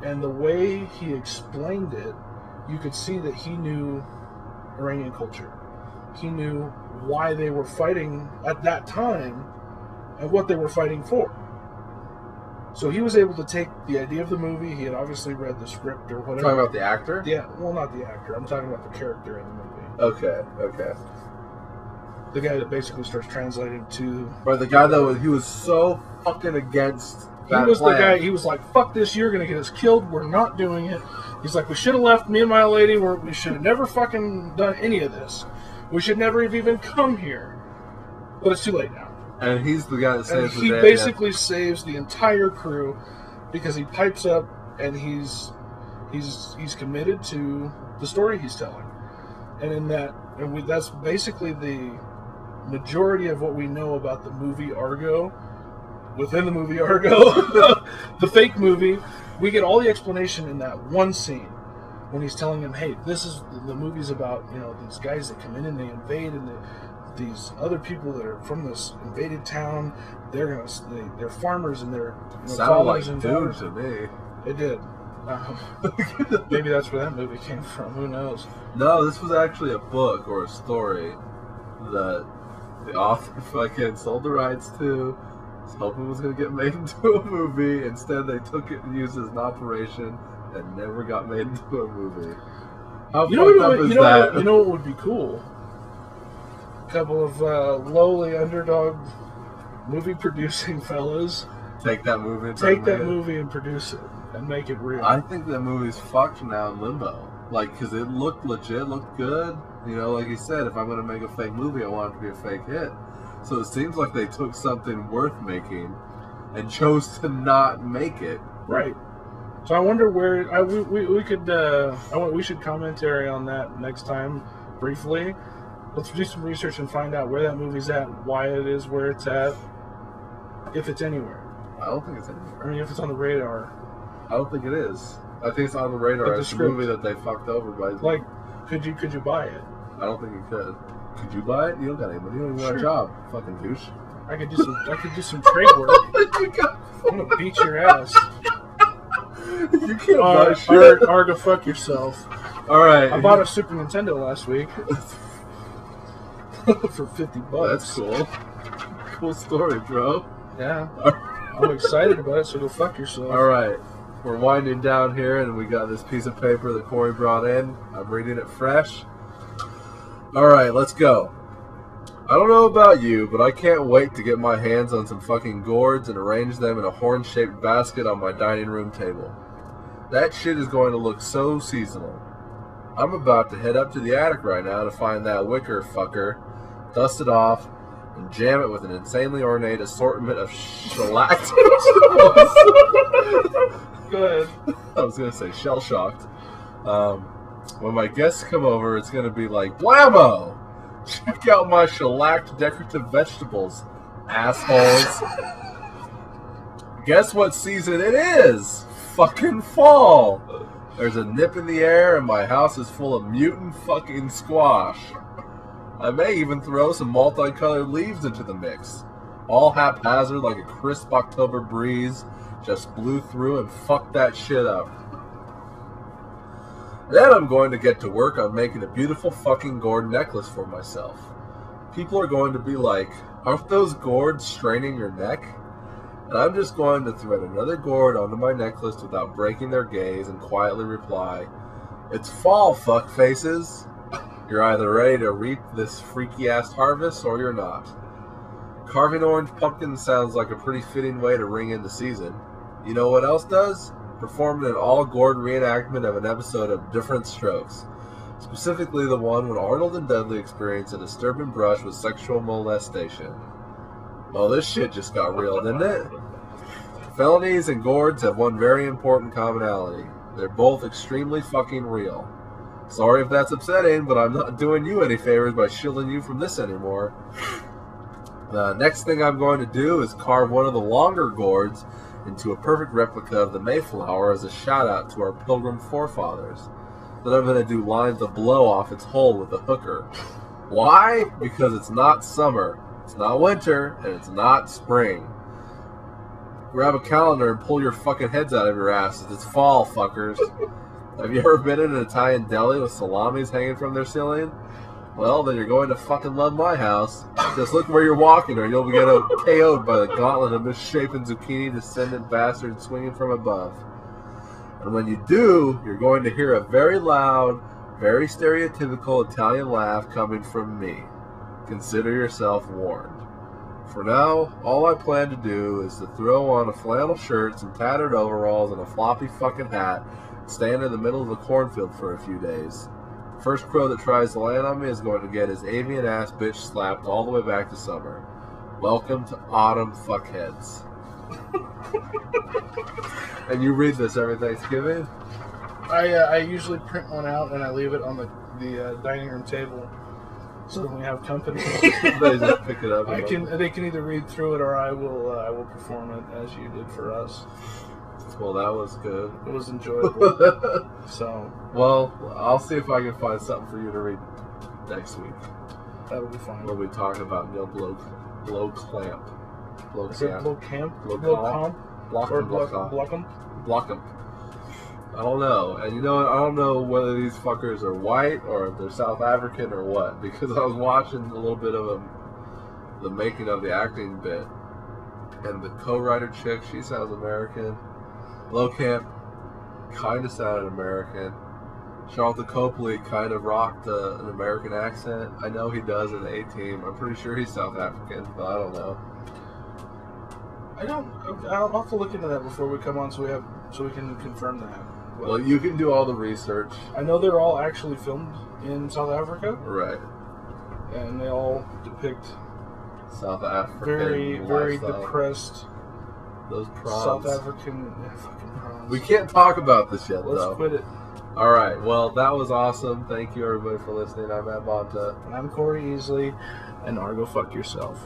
[SPEAKER 2] and the way he explained it, you could see that he knew Iranian culture. He knew why they were fighting at that time and what they were fighting for. So he was able to take the idea of the movie. He had obviously read the script or whatever.
[SPEAKER 1] Talking about the actor?
[SPEAKER 2] Yeah, well, not the actor. I'm talking about the character in the movie.
[SPEAKER 1] Okay.
[SPEAKER 2] The guy that basically starts translating to...
[SPEAKER 1] But the guy that he was so fucking against that
[SPEAKER 2] He was
[SPEAKER 1] plan.
[SPEAKER 2] the guy, he was like, fuck this, you're going to get us killed. We're not doing it. He's like, we should have left, me and my lady, we should have never fucking done any of this. We should never have even come here. But it's too late now.
[SPEAKER 1] And he's the guy that saves the day.
[SPEAKER 2] He basically saves the entire crew because he pipes up and he's committed to the story he's telling. And in that, that's basically the majority of what we know about the movie Argo. Within the movie Argo, the fake movie, we get all the explanation in that one scene when he's telling them, "Hey, this is the movie's about these guys that come in and they invade, and these other people that are from this invaded town. They're farmers and they're fathers and daughters."
[SPEAKER 1] To me,
[SPEAKER 2] it did. Maybe that's where that movie came from. Who knows?
[SPEAKER 1] No, this was actually a book or a story that the author fucking sold the rights to. Was hoping it was going to get made into a movie. Instead, they took it and used it as an operation and never got made into a movie. How fucked up is that?
[SPEAKER 2] You know what would be cool? A couple of lowly underdog movie producing fellas
[SPEAKER 1] take that movie
[SPEAKER 2] and produce it and make it real.
[SPEAKER 1] I think that movie's fucked now in limbo. Because it looked legit, looked good. Like you said, if I'm going to make a fake movie, I want it to be a fake hit. So it seems like they took something worth making and chose to not make it.
[SPEAKER 2] Right. So I wonder where we could. We should commentary on that next time briefly. Let's do some research and find out where that movie's at, why it is where it's at, if it's anywhere.
[SPEAKER 1] I don't think it's anywhere.
[SPEAKER 2] I mean, if it's on the radar.
[SPEAKER 1] I don't think it is. I think it's on the radar as the movie that they fucked over by.
[SPEAKER 2] Could you buy it?
[SPEAKER 1] I don't think you could. Could you buy it? You don't got any money. You don't even want a job. Fucking douche.
[SPEAKER 2] I could do some trade work. I'm gonna beat your ass.
[SPEAKER 1] You can't buy shit.
[SPEAKER 2] Argo, fuck yourself.
[SPEAKER 1] All right.
[SPEAKER 2] I bought a Super Nintendo last week for $50.
[SPEAKER 1] That's cool. Cool story, bro.
[SPEAKER 2] Yeah. I'm excited about it. So go fuck yourself.
[SPEAKER 1] All right. We're winding down here, and we got this piece of paper that Corey brought in. I'm reading it fresh. All right, let's go. I don't know about you, but I can't wait to get my hands on some fucking gourds and arrange them in a horn-shaped basket on my dining room table. That shit is going to look so seasonal. I'm about to head up to the attic right now to find that wicker fucker, dust it off, and jam it with an insanely ornate assortment of shellacked vegetables.
[SPEAKER 2] Go ahead.
[SPEAKER 1] I was going to say shell-shocked. When my guests come over, it's going to be like, blammo! Check out my shellacked decorative vegetables, assholes. Guess what season it is? Fucking fall. There's a nip in the air and my house is full of mutant fucking squash. I may even throw some multicolored leaves into the mix. All haphazard like a crisp October breeze just blew through and fucked that shit up. Then I'm going to get to work on making a beautiful fucking gourd necklace for myself. People are going to be like, aren't those gourds straining your neck? And I'm just going to thread another gourd onto my necklace without breaking their gaze and quietly reply, it's fall, fuckfaces. You're either ready to reap this freaky-ass harvest or you're not. Carving orange pumpkins sounds like a pretty fitting way to ring in the season. You know what else does? Performed an all-gourd reenactment of an episode of Different Strokes, specifically the one when Arnold and Dudley experienced a disturbing brush with sexual molestation. Well, this shit just got real, didn't it? Felonies and gourds have one very important commonality. They're both extremely fucking real. Sorry if that's upsetting, but I'm not doing you any favors by shielding you from this anymore. The next thing I'm going to do is carve one of the longer gourds into a perfect replica of the Mayflower as a shout-out to our Pilgrim forefathers. Then I'm going to do lines to blow off its hull with a hooker. Why? Because it's not summer, it's not winter, and it's not spring. Grab a calendar and pull your fucking heads out of your asses. It's fall, fuckers. Have you ever been in an Italian deli with salamis hanging from their ceiling? Well, then you're going to fucking love my house. Just look where you're walking or you'll get KO'd by the gauntlet of misshapen zucchini descendant bastards swinging from above. And when you do, you're going to hear a very loud, very stereotypical Italian laugh coming from me. Consider yourself warned. For now, all I plan to do is to throw on a flannel shirt, some tattered overalls, and a floppy fucking hat, and stand in the middle of a cornfield for a few days. First crow that tries to land on me is going to get his avian ass bitch slapped all the way back to summer. Welcome to Autumn Fuckheads. And you read this every Thanksgiving?
[SPEAKER 2] I usually print one out and I leave it on the dining room table, so when we have company,
[SPEAKER 1] They just pick it up.
[SPEAKER 2] they can either read through it or I will perform it as you did for us.
[SPEAKER 1] Well, that was good.
[SPEAKER 2] It was enjoyable. So
[SPEAKER 1] Well, I'll see if I can find something for you to read next week
[SPEAKER 2] that'll be fine.
[SPEAKER 1] when we talk about blow clamp. Blow
[SPEAKER 2] Is it
[SPEAKER 1] clamp.
[SPEAKER 2] blow camp?
[SPEAKER 1] Blow
[SPEAKER 2] Blow
[SPEAKER 1] comp?
[SPEAKER 2] comp?
[SPEAKER 1] Block
[SPEAKER 2] Or
[SPEAKER 1] them, block off.
[SPEAKER 2] block 'em?
[SPEAKER 1] Block them. I don't know. And you know what? I don't know whether these fuckers are white or if they're South African or what, because I was watching a little bit of the making of the acting bit, and the co-writer chick, she sounds American. Blowkamp kind of sounded American. Charlton Copley kind of rocked an American accent. I know he does in the A-Team. I'm pretty sure he's South African, but I don't know.
[SPEAKER 2] I'll have to look into that before we come on, so we can confirm that. But
[SPEAKER 1] Well, you can do all the research.
[SPEAKER 2] I know they're all actually filmed in South Africa,
[SPEAKER 1] Right.
[SPEAKER 2] and they all depict
[SPEAKER 1] South African
[SPEAKER 2] very
[SPEAKER 1] lifestyle.
[SPEAKER 2] depressed
[SPEAKER 1] Those prawns.
[SPEAKER 2] South African fucking prawns.
[SPEAKER 1] We can't talk about this yet,
[SPEAKER 2] Let's
[SPEAKER 1] though.
[SPEAKER 2] quit it.
[SPEAKER 1] All right. Well, that was awesome. Thank you, everybody, for listening. I'm Matt Bonta.
[SPEAKER 2] And I'm Corey Easley, and Argo fuck yourself.